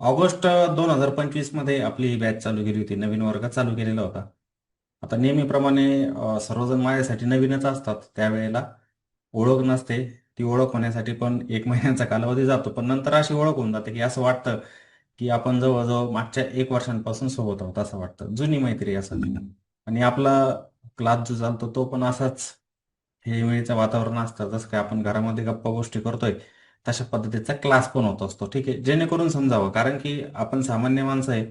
August 2025 मध्ये आपली batch चालू केली होती. नवीन वर्ग चालू केलेला होता. आता नेहमीप्रमाणे सर्वजण माझ्यासाठी नवीनच असतात. त्यावेळेला ओळख नसते. ती ओळख होण्यासाठी पण 1 महिन्याचा कालावधी जातो. पण नंतर अशी ओळख होऊन जाते की असं वाटतं की आपण जवळजवळ मागच्या 1 वर्षांपासून सोबत आहोत असं वाटतं. जुनी मैत्री असं. आणि आपला क्लास जो चालतो तो पण असाच खेळीमेळीचं वातावरण असतं. जसं काय आपण घरामध्ये गप्पा गोष्टी करतोय तशा पद्धतीचा क्लास पण होत असतो. ठीक आहे, जेणेकरून समजावं, कारण की आपण सामान्य माणसं आहे.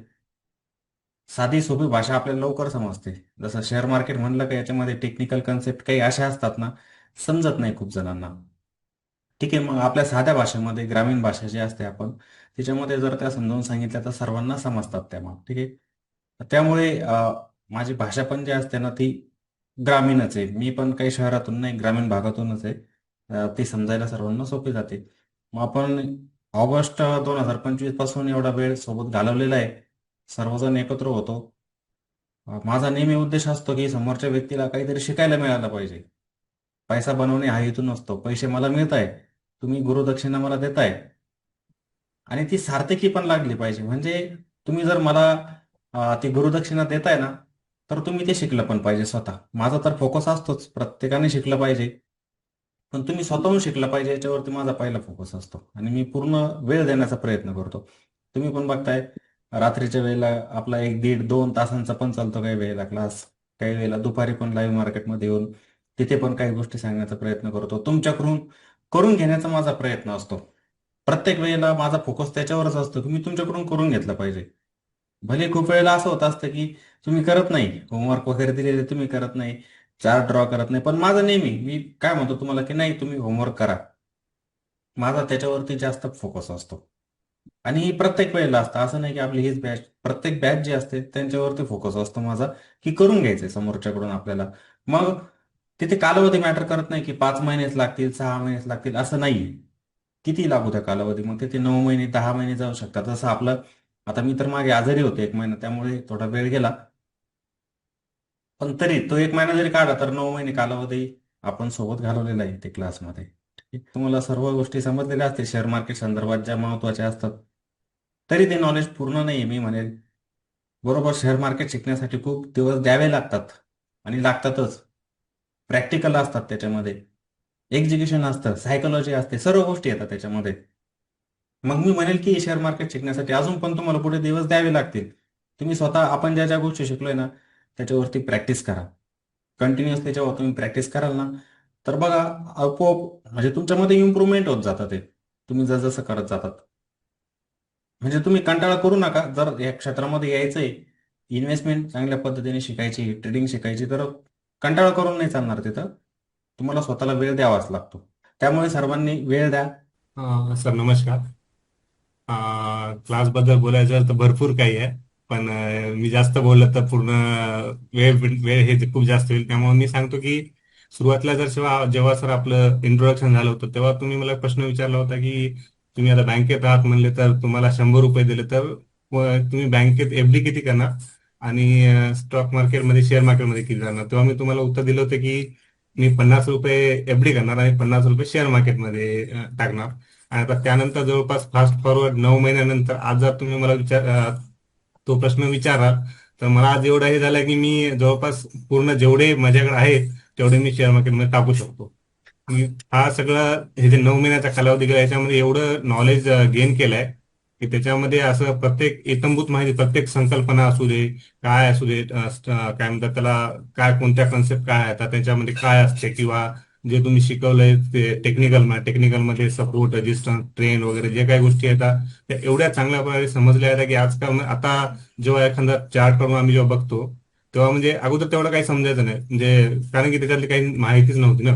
साधी सोपी भाषा आपल्याला लवकर समजते. जसं शेअर मार्केट म्हणलं का याच्यामध्ये टेक्निकल कन्सेप्ट काही अशा असतात ना, समजत नाही खूप जणांना. ठीक आहे, मग आपल्या साध्या भाषेमध्ये ग्रामीण भाषा जी असते आपण त्याच्यामध्ये जर त्या समजावून सांगितल्या तर सर्वांना समजतात त्या. मग ठीक आहे, त्यामुळे माझी भाषा पण जी असते ना ती ग्रामीणच आहे. मी पण काही शहरातून नाही, ग्रामीण भागातूनच आहे. ती समजायला सर्वांना सोपी जाते. मग आपण ऑगस्ट 2025 पासून एवढा वेळ सोबत घालवलेला आहे. सर्वजण एकत्र होतो. माझा नेहमी उद्देश असतो की समोरच्या व्यक्तीला काहीतरी शिकायला मिळालं पाहिजे. पैसा बनवणे हा हेतू नसतो. पैसे मला मिळत आहे, तुम्ही गुरुदक्षिणा मला देताय, आणि ती सार्थकी पण लागली पाहिजे. म्हणजे तुम्ही जर मला ती गुरुदक्षिणा देताय ना, तर तुम्ही ते शिकलं पण पाहिजे स्वतः. माझा तर फोकस असतोच, प्रत्येकाने शिकलं पाहिजे. पण तुम्ही स्वतःहून शिकलं पाहिजे याच्यावरती माझा पहिला फोकस असतो. आणि मी पूर्ण वेळ देण्याचा प्रयत्न करतो. तुम्ही पण बघताय, रात्रीच्या वेळेला आपला 1, 1.5, 2 तासांचा पण चालतो काही वेळेला क्लास. काही वेळेला दुपारी पण लाईव्ह मार्केटमध्ये येऊन तिथे पण काही गोष्टी सांगण्याचा प्रयत्न करतो. तुमच्याकडून करून घेण्याचा माझा प्रयत्न असतो. प्रत्येक वेळेला माझा फोकस त्याच्यावरच असतो की मी तुमच्याकडून करून घेतलं पाहिजे. भले खूप वेळेला असं होत असतं की तुम्ही करत नाही, होमवर्क वगैरे दिलेले तुम्ही करत नाही, चार्ट ड्रॉ करत नाही. पण माझं नेहमी मी काय म्हणतो तुम्हाला की नाही, तुम्ही होमवर्क करा. माझा त्याच्यावरती जास्त फोकस असतो. आणि प्रत्येक वेळेला असतं, असं नाही की आपली हीच बॅच. प्रत्येक बॅच जी असते त्यांच्यावरती फोकस असतो माझा, की करून घ्यायचंय समोरच्याकडून आपल्याला. मग तिथे कालावधी मॅटर करत नाही की 5 महिनेच लागतील, 6 महिनेच लागतील, असं नाहीये. किती लागू त्या कालावधी, मग तिथे 9 महिने 10 महिने जाऊ शकतात. जसं आपलं आता, मी तर मागे आजारी होते 1 महिना, त्यामुळे थोडा वेळ गेला. पण तरी तो 1 महिना जरी काढला तर 9 महिने कालावधी आपण सोबत घालवलेला आहे ते क्लासमध्ये. ठीक आहे? तुम्हाला सर्व गोष्टी समजलेल्या असतील शेअर मार्केट संदर्भात ज्या महत्वाच्या असतात. तरी ते नॉलेज पूर्ण नाही मी म्हणेल. बरोबर, शेअर मार्केट शिकण्यासाठी खूप दिवस द्यावे लागतात आणि लागतातच. प्रॅक्टिकल असतात त्याच्यामध्ये, एक्झिक्युशन असतं, सायकोलॉजी असते, सर्व गोष्टी येतात त्याच्यामध्ये. मग मी म्हणेल की शेअर मार्केट शिकण्यासाठी अजून पण तुम्हाला पुढे दिवस द्यावे लागतील. तुम्ही स्वतः आपण ज्या ज्या गोष्टी शिकलोय ना त्याच्यावरती प्रॅक्टिस करा. कंटिन्युअस त्याच्यावर तुम्ही प्रॅक्टिस कराल ना, तर बघा, आपोआप म्हणजे तुमच्यामध्ये इम्प्रूव्हमेंट होत जातात ते, तुम्ही जसं करत जातात. म्हणजे तुम्ही कंटाळा करू नका. जर या क्षेत्रामध्ये यायचंय, इन्व्हेस्टमेंट चांगल्या पद्धतीने शिकायची, ट्रेडिंग शिकायची, तर कंटाळा करून नाही चालणार तिथं. तुम्हाला स्वतःला वेळ द्यावाच लागतो. त्यामुळे सर्वांनी वेळ द्या. सर नमस्कार. क्लासबद्दल बोलायचं तर भरपूर काही आहे. पण मी जास्त बोललं तर पूर्ण वेळ वेळ हे खूप जास्त होईल. त्यामुळे मी सांगतो की सुरुवातीला जर जेव्हा जेव्हा सर आपलं इंट्रोडक्शन झालं होतं तेव्हा तुम्ही मला प्रश्न विचारला होता की तुम्ही आता बँकेत आहात म्हणले तर तुम्हाला 100 रुपये दिले तर तुम्ही बँकेत एफडी किती करणार आणि स्टॉक मार्केटमध्ये शेअर मार्केटमध्ये किती करणार. तेव्हा मी तुम्हाला उत्तर दिलं होतं की मी 50 रुपये एफडी करणार आणि 50 रुपये शेअर मार्केटमध्ये टाकणार. आणि आता त्यानंतर जवळपास फास्ट फॉरवर्ड 9 महिन्यानंतर आज जर तुम्ही मला तो प्रश्न विचाराल तर मला आज एवढं हे झालं की मी जवळपास पूर्ण जेवढे माझ्याकडे आहेत तेवढे मी शेअर मार्केटमध्ये टाकू शकतो. मी हा सगळं हे जे 9 महिन्याचा कालावधी गेला याच्यामध्ये एवढं नॉलेज गेन केलंय की त्याच्यामध्ये असं प्रत्येक इतंभूत माहिती, प्रत्येक संकल्पना असू दे, काय असू दे, काय म्हणतात त्याला, काय कोणत्या कन्सेप्ट काय आहेत त्याच्यामध्ये काय असते, किंवा जे तुम्ही शिकवलंय ते टेक्निकलमध्ये सपोर्ट, रेजिस्टन्स, ट्रेंड वगैरे जे काही गोष्टी येतात त्या एवढ्या चांगल्या प्रकारे समजल्या आहेत की आजकाल आता जेव्हा एखादा चार्ट करून आम्ही जेव्हा बघतो तेव्हा म्हणजे अगोदर तेवढं काही समजायचं नाही, म्हणजे कारण की त्याच्यातली काही माहितीच नव्हती ना.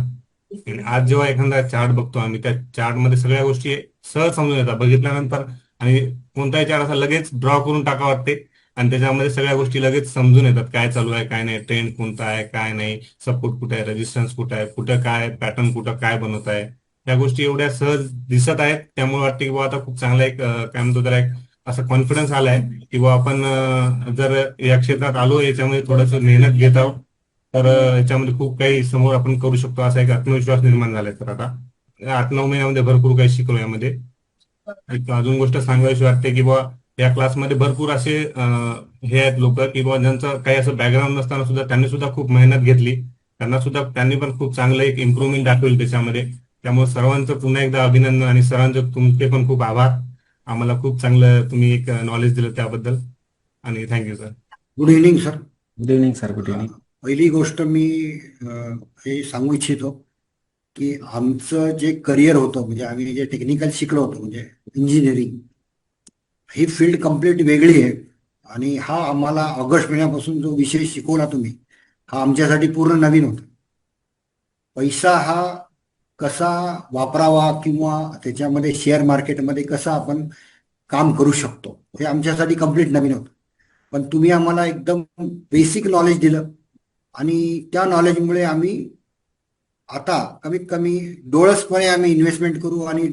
आणि आज जेव्हा एखादा चार्ट बघतो आम्ही त्या चार्टमध्ये सगळ्या गोष्टी सहज समजून येतात बघितल्यानंतर. आणि कोणताही चार्ट असा लगेच ड्रॉ करून टाका वाटते आणि त्याच्यामध्ये सगळ्या गोष्टी लगेच समजून येतात, काय चालू आहे काय नाही, ट्रेंड कोणता आहे काय नाही, सपोर्ट कुठे आहे, रेजिस्टन्स कुठे आहे, कुठं काय पॅटर्न, कुठं काय बनवत आहे. त्या गोष्टी एवढ्या सहज दिसत आहेत त्यामुळे वाटते की बुवा आता खूप चांगला एक काय म्हणतो त्याला एक असा कॉन्फिडन्स आलाय की बुवा आपण जर या क्षेत्रात आलो, याच्यामध्ये थोडंसं मेहनत घेत आहोत तर याच्यामध्ये खूप काही समोर आपण करू शकतो असा एक आत्मविश्वास निर्माण झालाय. तर आता 8-9 महिन्यामध्ये भरपूर काही शिकलो यामध्ये. एक अजून गोष्ट सांगायची वाटते की बुवा या क्लासमध्ये भरपूर असे हे आहेत लोक की बाबा ज्यांचं काही असं बॅकग्राऊंड नसताना सुद्धा त्यांनी सुद्धा खूप मेहनत घेतली. त्यांनी पण खूप चांगलं एक इम्प्रुव्हमेंट दाखवली त्याच्यामध्ये. त्यामुळे सर्वांचं पुन्हा एकदा अभिनंदन आणि सरांचं तुमचे पण खूप आभार. आम्हाला खूप चांगलं तुम्ही एक नॉलेज दिलं त्याबद्दल आणि thank you sir. Good evening sir. Good evening sir. Good evening. पहिली गोष्ट मी हे सांगू इच्छितो की आमचं जे करिअर होतं, म्हणजे आम्ही जे टेक्निकल शिकलो होतो, म्हणजे इंजिनिअरिंग, ही फील्ड कम्प्लीट वेगळी आहे. आणि हा आम्हाला ऑगस्ट महिन्यापासून जो विषय शिकवला तुम्ही, हा आमच्यासाठी पूर्ण नवीन होता. पैसा हा कसा वापरावा किंवा त्याच्यामध्ये शेअर मार्केटमध्ये कसं आपण काम करू शकतो, हे आमच्यासाठी कम्प्लीट नवीन होतं. पण तुम्ही आम्हाला एकदम बेसिक नॉलेज दिलं आणि त्या नॉलेजमुळे आम्ही आता कमीत कमी डोळसपणे आम्ही इन्व्हेस्टमेंट करू आणि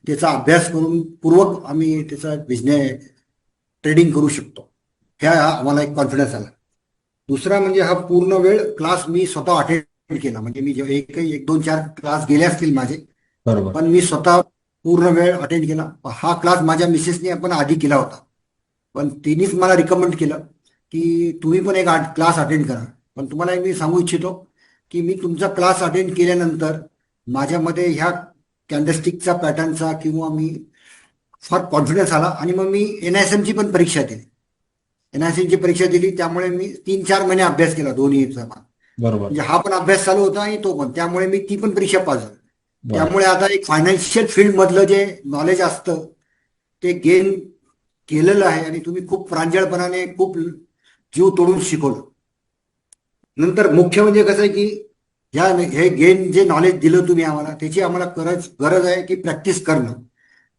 त्याचा अभ्यास करून पूर्वक आम्ही त्याचा बिझनेस ट्रेडिंग करू शकतो. ह्या आम्हाला एक कॉन्फिडन्स आला. दुसरा म्हणजे हा पूर्ण वेळ क्लास मी स्वतः अटेंड केला. म्हणजे मी जेव्हा एक दोन चार क्लास गेले असतील माझे, बरोबर. पण मी स्वतः पूर्ण वेळ अटेंड केला. हा क्लास माझ्या मिसेसने आपण आधी केला होता, पण तिनेच मला रिकमेंड केलं की तुम्ही पण एक क्लास अटेंड करा. पण तुम्हाला एक मी सांगू इच्छितो की मी तुमचा क्लास अटेंड केल्यानंतर माझ्यामध्ये ह्या कॅन्डलस्टिकचा पॅटर्नचा किंवा मी फार कॉन्फिडन्स आला. आणि मग मी NISM ची पण परीक्षा दिली. NISM ची परीक्षा दिली, त्यामुळे मी 3-4 महिने अभ्यास केला दोन्हीचा. बरोबर. म्हणजे हा पण अभ्यास चालू होता आणि तो पण, त्यामुळे मी ती पण परीक्षा पास झाली. बरं. त्यामुळे आता एक फायनान्शियल फील्ड मधलं जे नॉलेज असतं ते गेन केलेलं आहे आणि तुम्ही खूप प्रांजळपणाने खूप जीव तोडून शिकवलं. नंतर मुख्य म्हणजे कसं आहे की हे गेन जे नॉलेज दिलं तुम्ही आम्हाला, त्याची आम्हाला गरज आहे की प्रॅक्टिस करणं.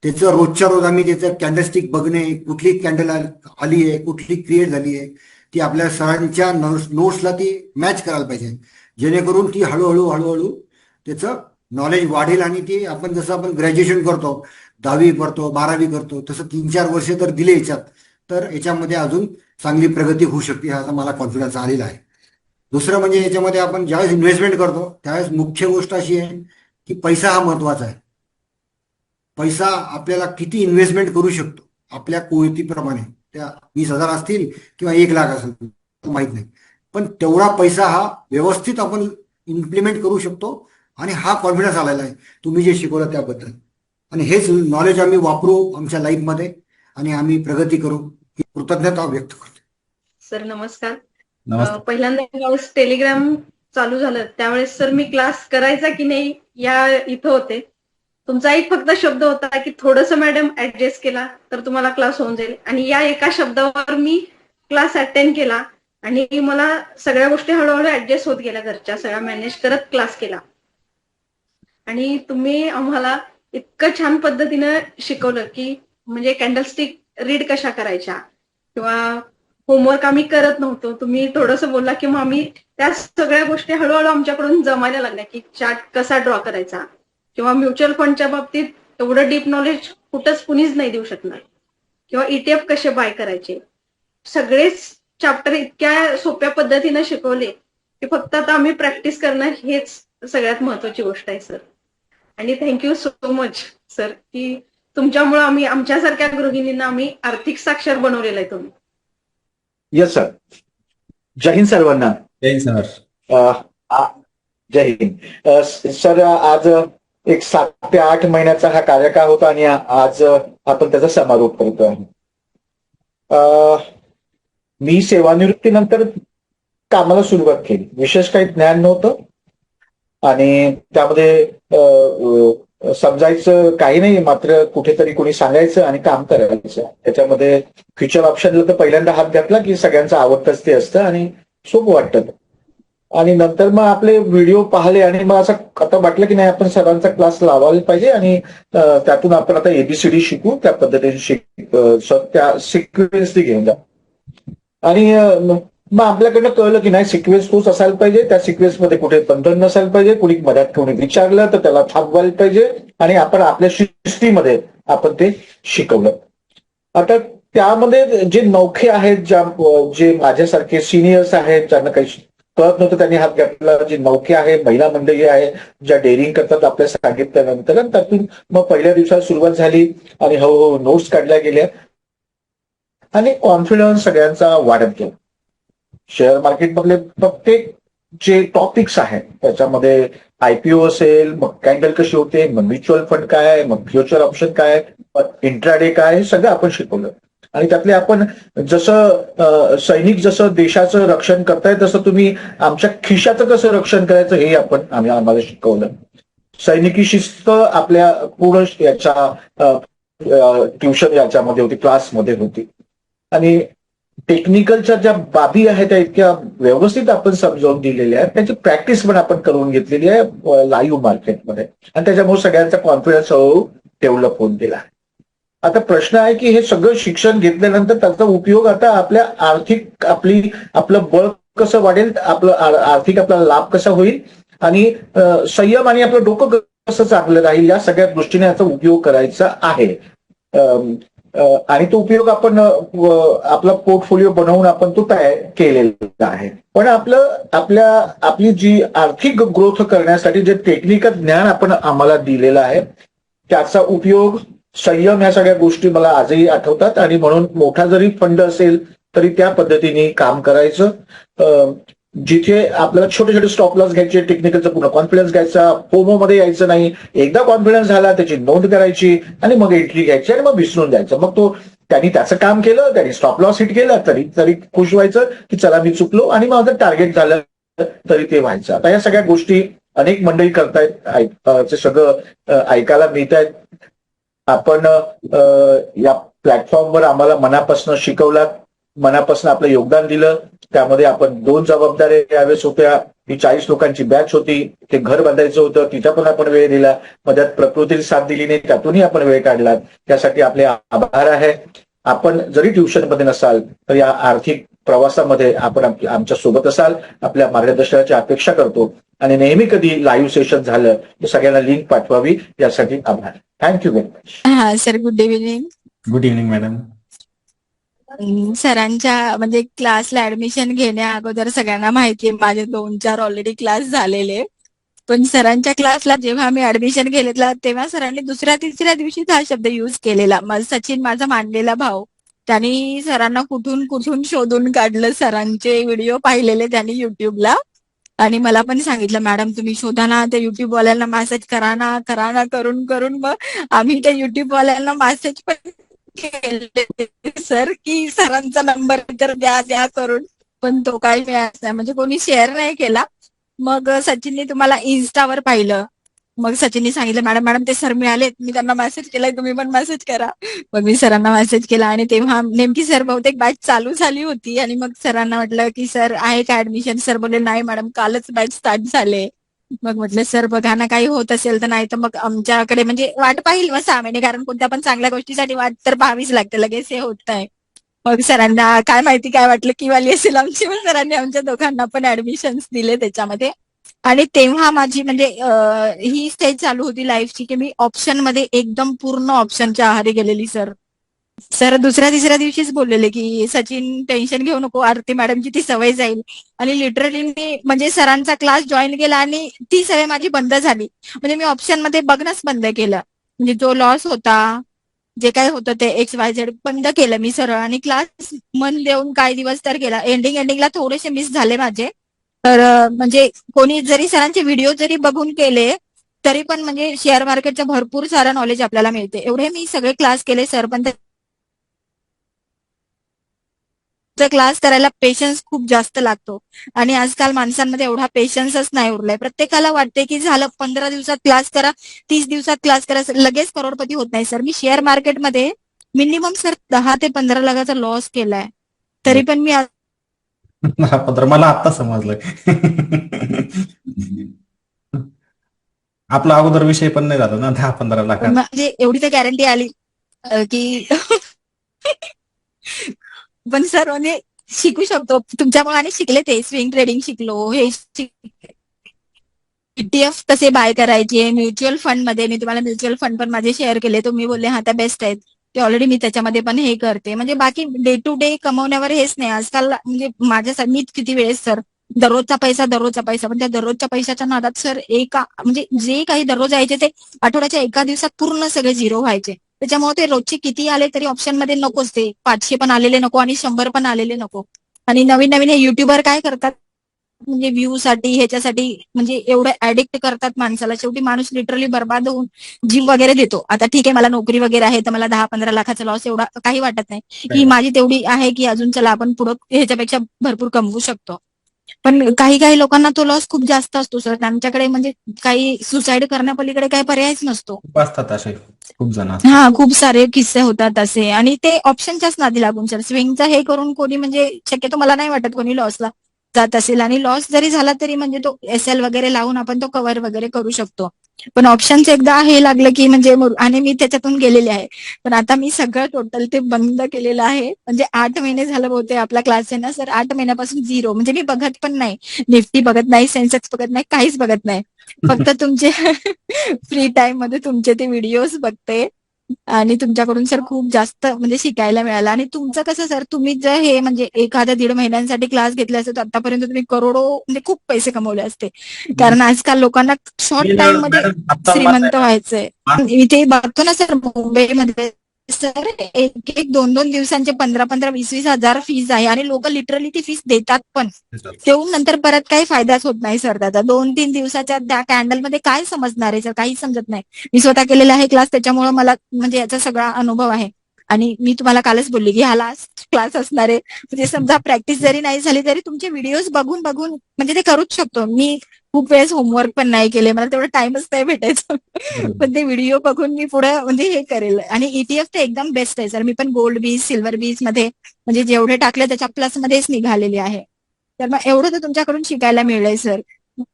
त्याचं रोजच्या रोज आम्ही त्याचं कॅन्डलस्टिक बघणे, कुठली कॅन्डल आली आहे, कुठली क्रिएट झाली आहे, ती आपल्या सरांच्या नोट्सला ती मॅच करायला पाहिजे, जेणेकरून ती हळूहळू हळूहळू त्याचं नॉलेज वाढेल. आणि ती आपण जसं आपण ग्रॅज्युएशन करतो, 10वी करतो, 12वी करतो, तसं 3-4 वर्ष तर दिले याच्यात, तर याच्यामध्ये अजून चांगली प्रगती होऊ शकते, हा मला कॉन्फिडन्स आलेला आहे. दुसरं म्हणजे याच्यामध्ये आपण ज्यावेळेस इन्व्हेस्टमेंट करतो त्यावेळेस मुख्य गोष्ट अशी आहे की पैसा हा महत्वाचा आहे. पैसा आपल्याला किती इन्व्हेस्टमेंट करू शकतो आपल्या कोयतीप्रमाणे, त्या 20,000 असतील किंवा 1 लाख असेल माहित नाही, पण तेवढा पैसा हा व्यवस्थित आपण इम्प्लिमेंट करू शकतो. आणि हा कॉन्फिडन्स आलेला आहे तुम्ही जे शिकवलं त्याबद्दल. आणि हेच नॉलेज आम्ही वापरू आमच्या लाईफमध्ये आणि आम्ही प्रगती करू ही कृतज्ञता व्यक्त करतो. सर नमस्कार. नमस्ते. पहिल्यांदा ज्यावेळेस टेलिग्राम चालू झालं त्यावेळेस सर मी क्लास करायचा की नाही या इथं होते. तुमचा एक फक्त शब्द होता की थोडंसं मॅडम ऍडजस्ट केला तर तुम्हाला क्लास होऊन जाईल, आणि या एका शब्दावर मी क्लास अटेंड केला आणि मला सगळ्या गोष्टी हळूहळू ऍडजस्ट होत गेल्या, घरच्या सगळ्या मॅनेज करत क्लास केला. आणि तुम्ही आम्हाला इतकं छान पद्धतीनं शिकवलं की म्हणजे कॅन्डलस्टिक रीड कशा करायच्या किंवा होमवर्क आम्ही करत नव्हतो, तुम्ही थोडंसं बोलला की मग आम्ही त्या सगळ्या गोष्टी हळूहळू आमच्याकडून जमायला लागल्या की चार्ट कसा ड्रॉ करायचा, किंवा म्युच्युअल फंडच्या बाबतीत एवढं डीप नॉलेज कुठंच कुणीच नाही देऊ शकणार, किंवा ETF कसे बाय करायचे. सगळेच चॅप्टर इतक्या सोप्या पद्धतीनं शिकवले की फक्त आता आम्ही प्रॅक्टिस करणं हेच सगळ्यात महत्वाची गोष्ट आहे सर. आणि थँक्यू सो मच सर की तुमच्यामुळे आम्ही आमच्यासारख्या गृहिणींना आम्ही आर्थिक साक्षर बनवलेलं आहे तुम्ही. Yes sir. जय हिंद सर्वांना. जय हिंद सर. जय हिंद सर. आज एक 7 ते 8 महिन्याचा हा कार्यकाळ होता आणि आज आपण त्याचा समारोप करतो आहे. मी सेवानिवृत्तीनंतर कामाला सुरुवात केली. विशेष काही ज्ञान नव्हतं आणि त्यामध्ये समजायचं काही नाही, मात्र कुठेतरी कोणी सांगायचं आणि काम करायचं. त्याच्यामध्ये फ्युचर ऑप्शनला तर पहिल्यांदा हात घातला की सगळ्यांचं आवडतंच ते असतं आणि सोपं वाटतं. आणि नंतर मग आपले व्हिडिओ पाहिले आणि मग असं आता वाटलं की नाही आपण सरांचा क्लास लावायला पाहिजे आणि त्यातून आपण आता ABCD शिकू, त्या पद्धतीने त्या सिक्वेन्सनी घेऊन जा. आणि मग आपल्याकडनं कळलं की नाही सिक्वेन्स तोच असायला पाहिजे, त्या सिक्वेन्समध्ये कुठे बंधन नसायला पाहिजे, कुणी मध्यात कोणी विचारलं तर त्याला थांबवायला पाहिजे आणि आपण आपल्या शिस्तीमध्ये आपण ते शिकवलं. आता त्यामध्ये जे नौखे आहेत, जे माझ्यासारखे सिनियर्स आहेत ज्यांना काही कळत नव्हतं त्यांनी हात घातला, जे नौखे आहे महिला मंडळी आहे ज्या डेअरिंग करतात आपल्या सांगितल्यानंतर, त्यातून मग पहिल्या दिवसात सुरुवात झाली आणि हळूहळू नोट्स काढल्या गेल्या. आणि कॉन्फिडन्स सगळ्यांचा वाढत गेला. शेअर मार्केटमधले प्रत्येक जे टॉपिक्स आहेत त्याच्यामध्ये IPO असेल, मग कॅन्डल कशी होते, मग म्युच्युअल फंड काय आहे, मग फ्युचर ऑप्शन काय आहे, मग इंट्राडे काय आहे, सगळं आपण शिकवलं. आणि त्यातले आपण जसं सैनिक जसं देशाचं रक्षण करताय तसं तुम्ही आमच्या खिशाचं कसं रक्षण करायचं हे आम्हाला शिकवलं. सैनिकी शिस्त आपल्या पूर्ण याच्या ट्युशन याच्यामध्ये होती, क्लासमध्ये होती. आणि टेक्निकलच्या ज्या बाबी आहेत त्या इतक्या व्यवस्थित आपण समजावून दिलेल्या आहेत, त्याची प्रॅक्टिस पण आपण करून घेतलेली आहे लाईव्ह मार्केटमध्ये. आणि त्याच्यामुळे सगळ्यांचा कॉन्फिडन्स हळूहळू डेव्हलप होत गेला. आता प्रश्न आहे की हे सगळं शिक्षण घेतल्यानंतर त्याचा उपयोग आता आपल्या आर्थिक आपलं बळ कसं वाढेल, आपलं आर्थिक आपला लाभ कसा होईल, आणि संयम आणि आपलं डोकं कसं चांगलं राहील, या सगळ्या दृष्टीने याचा उपयोग करायचा आहे. आणि तो उपयोग आपण आपला पोर्टफोलिओ बनवून आपण तो तयार केलेला आहे. पण आपली जी आर्थिक ग्रोथ करण्यासाठी जे टेक्निकल ज्ञान आपण आम्हाला दिलेलं आहे त्याचा उपयोग, संयम, या सगळ्या गोष्टी मला आजही आठवतात. आणि म्हणून मोठा जरी फंड असेल तरी त्या पद्धतीने काम करायचं. जिथे आपल्याला छोटे छोटे स्टॉप लॉस घ्यायचे, टेक्निकलचा पूर्ण कॉन्फिडन्स घ्यायचा, फोमो मध्ये यायचं नाही. एकदा कॉन्फिडन्स झाला त्याची नोंद करायची आणि मग एंट्री घ्यायची आणि मग विसरून जायचं. मग त्यांनी त्याचं काम केलं, त्यांनी स्टॉप लॉस हिट केला तरी खुश व्हायचं की चला मी चुकलो आणि माझं टार्गेट झालं तरी ते व्हायचं. आता या सगळ्या गोष्टी अनेक मंडळी करतायत, ते सगळं ऐकायला मिळत आहेत. आपण या प्लॅटफॉर्मवर आम्हाला मनापासून शिकवलात, मनापासून आपलं योगदान दिलं. त्यामध्ये आपण 2 जबाबदाऱ्या यावेळेस होत्या. ही 40 लोकांची बॅच होती, ते घर बांधायचं होतं, तिचा पण आपण वेळ दिला. मध्यात प्रकृतीने साथ दिली नाही, त्यातूनही आपण वेळ काढला. त्यासाठी आपले आभार आहे. आपण जरी ट्युशनमध्ये नसाल तर या आर्थिक प्रवासामध्ये आपण आमच्या सोबत असाल, आपल्या मार्गदर्शनाची अपेक्षा करतो. आणि नेहमी कधी लाईव्ह सेशन झालं तर सगळ्यांना लिंक पाठवावी, यासाठी आभार. Thank you very much. हा sir, good evening. Good evening madam. सरांच्या म्हणजे क्लासला ऍडमिशन घेण्या अगोदर सगळ्यांना माहितीये माझे 2-4 ऑलरेडी क्लास झालेले. पण सरांच्या क्लासला जेव्हा मी ऍडमिशन घेतलं तेव्हा सरांनी 2-3 दिवशीच हा शब्द युज केलेला. सचिन, माझा मानलेला भाऊ, त्यांनी सरांना कुठून कुठून शोधून काढलं. सरांचे व्हिडिओ पाहिलेले त्यांनी युट्यूबला, आणि मला पण सांगितलं, मॅडम तुम्ही शोधा ना, त्या युट्यूब वाल्यांना मेसेज करा ना करून करून मग आम्ही त्या युट्यूब वाल्यांना मेसेज पण केले सर की सरांचा नंबर तर द्या करून. पण तो काही मिळाला नाही, म्हणजे कोणी शेअर नाही केला. मग सचिनने तुम्हाला इन्स्टावर पाहिलं. मग सचिनने सांगितलं, मॅडम ते सर मिळालेत, मी त्यांना मेसेज केलाय, तुम्ही पण मेसेज करा. मग मी सरांना मेसेज केला आणि तेव्हा नेमकी सर बहुतेक बॅच चालू झाली होती. आणि मग सरांना म्हटलं की सर आहे का ऍडमिशन? सर बोलले नाही मॅडम, कालच बॅच स्टार्ट झाले. मग म्हटलं सर बघा ना, काही होत असेल तर, नाही तर मग आमच्याकडे म्हणजे वाट पाहिल मग 6 महिने, कारण कोणत्या पण चांगल्या गोष्टीसाठी वाट तर पाहावीच लागते, लगेच हे होत नाही. मग सरांना काय माहिती काय वाटलं की वाली असेल आमची, मग सरांनी आमच्या दोघांना पण ऍडमिशन दिले त्याच्यामध्ये. आणि तेव्हा माझी म्हणजे ही स्टेज चालू होती लाईफची की मी ऑप्शन मध्ये एकदम पूर्ण ऑप्शनच्या आहारी गेलेली. सर 2-3 दिवशीच बोललेले की सचिन टेन्शन घेऊ नको, आरती मॅडमची ती सवय जाईल. आणि लिटरली मी म्हणजे सरांचा क्लास जॉईन केला आणि ती सवय माझी बंद झाली. म्हणजे मी ऑप्शन मध्ये बघणंच बंद केलं. म्हणजे जो लॉस होता, जे काय होतं ते XYZ बंद केलं मी सरळ. आणि क्लास मन देऊन काही दिवस तर केला. एंडिंगला थोडेसे मिस झाले माझे. तर म्हणजे कोणी जरी सरांचे व्हिडिओ जरी बघून केले तरी पण म्हणजे शेअर मार्केटचं भरपूर सारं नॉलेज आपल्याला मिळते. एवढे मी सगळे क्लास केले सर, पण क्लास करायला पेशन्स खूप जास्त लागतो. आणि आजकाल माणसांमध्ये एवढा पेशन्सच नाही उरलाय. प्रत्येकाला वाटते की झालं 15 दिवसात क्लास करा, 30 दिवसात क्लास करा, लगेच करोडपती होत नाही सर. मी शेअर मार्केटमध्ये मिनिमम सर 10 ते 15 लाखाचा लॉस केलाय, तरी पण मी 15 मला आत्ता समजलंय. आपला अगोदर विषय पण नाही झाला ना 10-15 लाखात. म्हणजे एवढी तर गॅरंटी आली की पण सर म्हणजे शिकू शकतो तुमच्यामुळे. आणि शिकले ते स्विंग ट्रेडिंग शिकलो, हे ETF कसे बाय करायचे, म्युच्युअल फंड मध्ये मी तुम्हाला म्युच्युअल फंड पण माझे शेअर केले, तुम्ही बोलले हा त्या बेस्ट आहेत, ते ऑलरेडी मी त्याच्यामध्ये पण हे करते. म्हणजे बाकी डे टू डे कमवण्यावर हेच नाही आजकाल. म्हणजे माझ्यासाठी मी किती वेळेस सर दररोजचा पैसा, पण त्या दररोजच्या पैशाच्या नादात सर म्हणजे जे काही दररोज यायचे ते आठवड्याच्या एका दिवसात पूर्ण सगळे झिरो व्हायचे. त्याच्यामुळे ते रोजचे किती आले तरी ऑप्शन मध्ये नकोच, ते 500 पण आलेले नको आणि 100 पण आलेले नको. आणि नवीन नवीन हे युट्यूबर काय करतात, म्हणजे व्ह्यू साठी ह्याच्यासाठी म्हणजे एवढं ऍडिक्ट करतात माणसाला, शेवटी माणूस लिटरली बर्बाद होऊन जीव वगैरे देतो. आता ठीक आहे, मला नोकरी वगैरे आहे तर मला 10-15 लाखाचा लॉस एवढा काही वाटत नाही, काय की वाटतं? माझी तेवढी आहे की अजून चला आपण पुढं ह्याच्यापेक्षा भरपूर कमवू शकतो. पण काही काही लोकांना तो लॉस खूप जास्त असतो सर, त्यांच्याकडे म्हणजे काही सुसाईड करण्यापलीकडे काही पर्यायच नसतो. खूप असतात असे, खूप जण असतात. हा, खूप सारे किस्से होतात असे, आणि ते ऑप्शनच्याच नादी लागून सर स्विंगचं हे करून कोणी म्हणजे शक्यतो मला नाही वाटत कोणी लॉसला जात असेल. आणि लॉस जरी झाला तरी म्हणजे तो SL वगैरे लावून आपण तो कव्हर वगैरे करू शकतो. पण ऑप्शनचं एकदा हे लागलं की म्हणजे आणि मी त्याच्यातून गेलेले आहे. पण आता मी सगळं टोटल ते बंद केलेलं आहे. म्हणजे 8 महिने झालं बहुतेक आपला क्लास आहे ना सर, 8 महिन्यापासून 0, म्हणजे मी बघत पण नाही, निफ्टी बघत नाही, सेन्सेक्स बघत नाही, काहीच बघत नाही. फक्त तुमचे फ्री टाइम मध्ये तुमचे ते व्हिडिओज बघते. आणि तुमच्याकडून सर खूप जास्त म्हणजे शिकायला मिळालं. आणि तुमचं कसं सर, तुम्ही जर हे म्हणजे 1-1.5 महिन्यांसाठी क्लास घेतले असते तर आतापर्यंत तुम्ही करोडो म्हणजे खूप पैसे कमवले असते. कारण आजकाल लोकांना शॉर्ट मी ना टाइम मध्ये मॅडम आता श्रीमंत व्हायचंय. मा- इथे बघतो ना सर मुंबईमध्ये सर, 1-1, 2-2 दिवसांचे 15-15, 20-20 हजार फीस आहे, आणि लोक लिटरली ती फीस देतात पण. देऊन नंतर परत काही फायदाच होत नाही सर त्याचा. 2-3 दिवसाच्या त्या कॅन्डलमध्ये काय समजणार आहे सर, काहीच समजत नाही. मी स्वतः केलेला आहे क्लास, त्याच्यामुळे मला म्हणजे याचा सगळा अनुभव आहे. आणि मी तुम्हाला कालच बोलली की हा लास्ट क्लास असणार आहे. म्हणजे समजा प्रॅक्टिस जरी नाही झाली तरी तुमचे व्हिडिओज बघून बघून म्हणजे ते करूच शकतो. मी खूप वेळेस होमवर्क पण नाही केले, मला तेवढा टाइमच नाही भेटायचा. पण ते व्हिडिओ बघून मी पुढे म्हणजे हे करेल. आणि ETF तर एकदम बेस्ट आहे सर. मी पण गोल्ड बीज, सिल्वर बीज मध्ये म्हणजे जेवढे टाकले त्याच्या प्लस मध्येच निघालेले आहे. तर मग एवढं तर तुमच्याकडून शिकायला मिळलंय सर.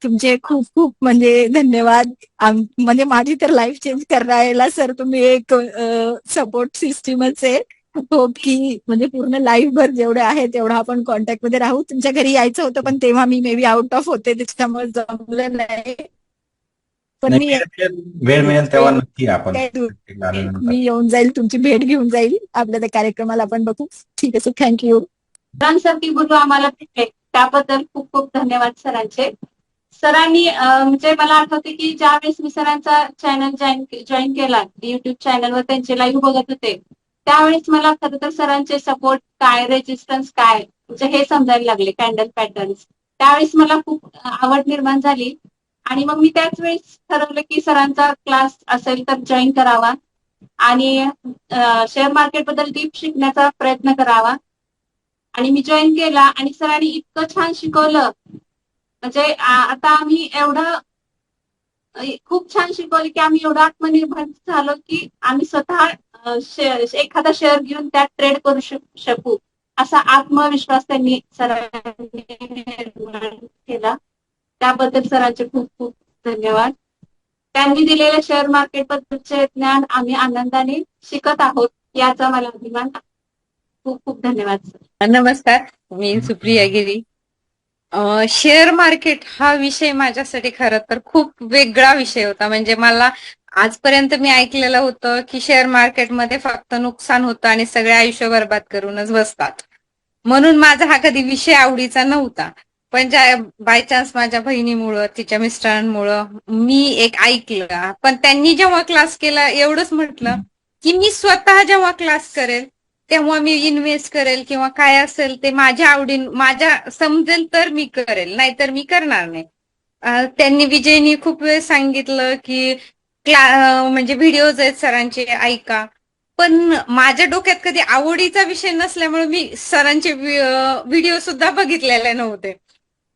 तुमचे खूप खूप म्हणजे धन्यवाद. म्हणजे माझी तर लाईफ चेंज करायला सर तुम्ही एक सपोर्ट सिस्टीमच आहे. हो की म्हणजे पूर्ण लाईफ भर जेवढे आहे तेवढा आपण कॉन्टॅक्ट मध्ये राहू. तुमच्या घरी यायचं होतं पण तेव्हा मी मे बी आउट ऑफ होते, त्याच्यामुळे जमलं नाही. पण नाही, मी वेळ मिळेल तेव्हा नक्की आपण काय आल्यानंतर. मी येऊन जाईल, तुमची भेट घेऊन जाईल, आपल्या त्या कार्यक्रमाला आपण बघू. ठीक आहे सर, थँक्यू. सरांसारखी गुरु आम्हाला भेटले त्याबद्दल खूप खूप धन्यवाद सरांचे. सरांनी म्हणजे मला आठवते की ज्यावेळेस मी सरांचा चॅनल जॉईन केला युट्यूब चॅनलवर त्यांचे लाईव्ह बघत होते, त्यावेळेस मला खरं तर सरांचे सपोर्ट काय, रेजिस्टन्स काय म्हणजे हे समजायला लागले, कॅन्डल पॅटर्न्स. त्यावेळेस मला खूप आवड निर्माण झाली. आणि मग मी त्याच वेळेस ठरवलं की सरांचा क्लास असेल तर जॉईन करावा आणि शेअर मार्केट बद्दल डीप शिकण्याचा प्रयत्न करावा. आणि मी जॉईन केला आणि सरांनी इतकं छान शिकवलं, म्हणजे आता आम्ही एवढं खूप छान शिकवलं की आम्ही एवढं आत्मनिर्भर झालो की आम्ही स्वतः एखादा शेअर घेऊन त्यात ट्रेड करू शकू, असा आत्मविश्वास त्यांनी सरांनी निर्माण केला. त्याबद्दल सरांचे खूप खूप धन्यवाद. त्यांनी दिलेले शेअर मार्केट बद्दलचे ज्ञान आम्ही आनंदाने शिकत आहोत, याचा मला अभिमान. खूप खूप धन्यवाद सर. नमस्कार, मी सुप्रिया गिरी. शेअर मार्केट हा विषय माझ्यासाठी खरं तर खूप वेगळा विषय होता. म्हणजे मला आजपर्यंत मी ऐकलेलं होतं की शेअर मार्केटमध्ये फक्त नुकसान होतं आणि सगळे आयुष्य बर्बाद करूनच बसतात, म्हणून माझा हा कधी विषय आवडीचा नव्हता. पण ज्या बाय चान्स माझ्या बहिणीमुळं, तिच्या मिस्टरांमुळं मी एक ऐकलं. पण त्यांनी जेव्हा क्लास केला एवढंच म्हटलं की मी स्वतः जेव्हा क्लास करेल तेव्हा मी इन्व्हेस्ट करेल किंवा काय असेल ते माझ्या आवडीन माझ्या समजेल तर मी करेल, नाहीतर मी करणार नाही. त्यांनी विजयनी खूप वेळ सांगितलं की म्हणजे व्हिडिओज आहेत सरांचे, ऐका. पण माझ्या डोक्यात कधी आवडीचा विषय नसल्यामुळे मी सरांचे व्हिडिओ सुद्धा भगितलेले नव्हते.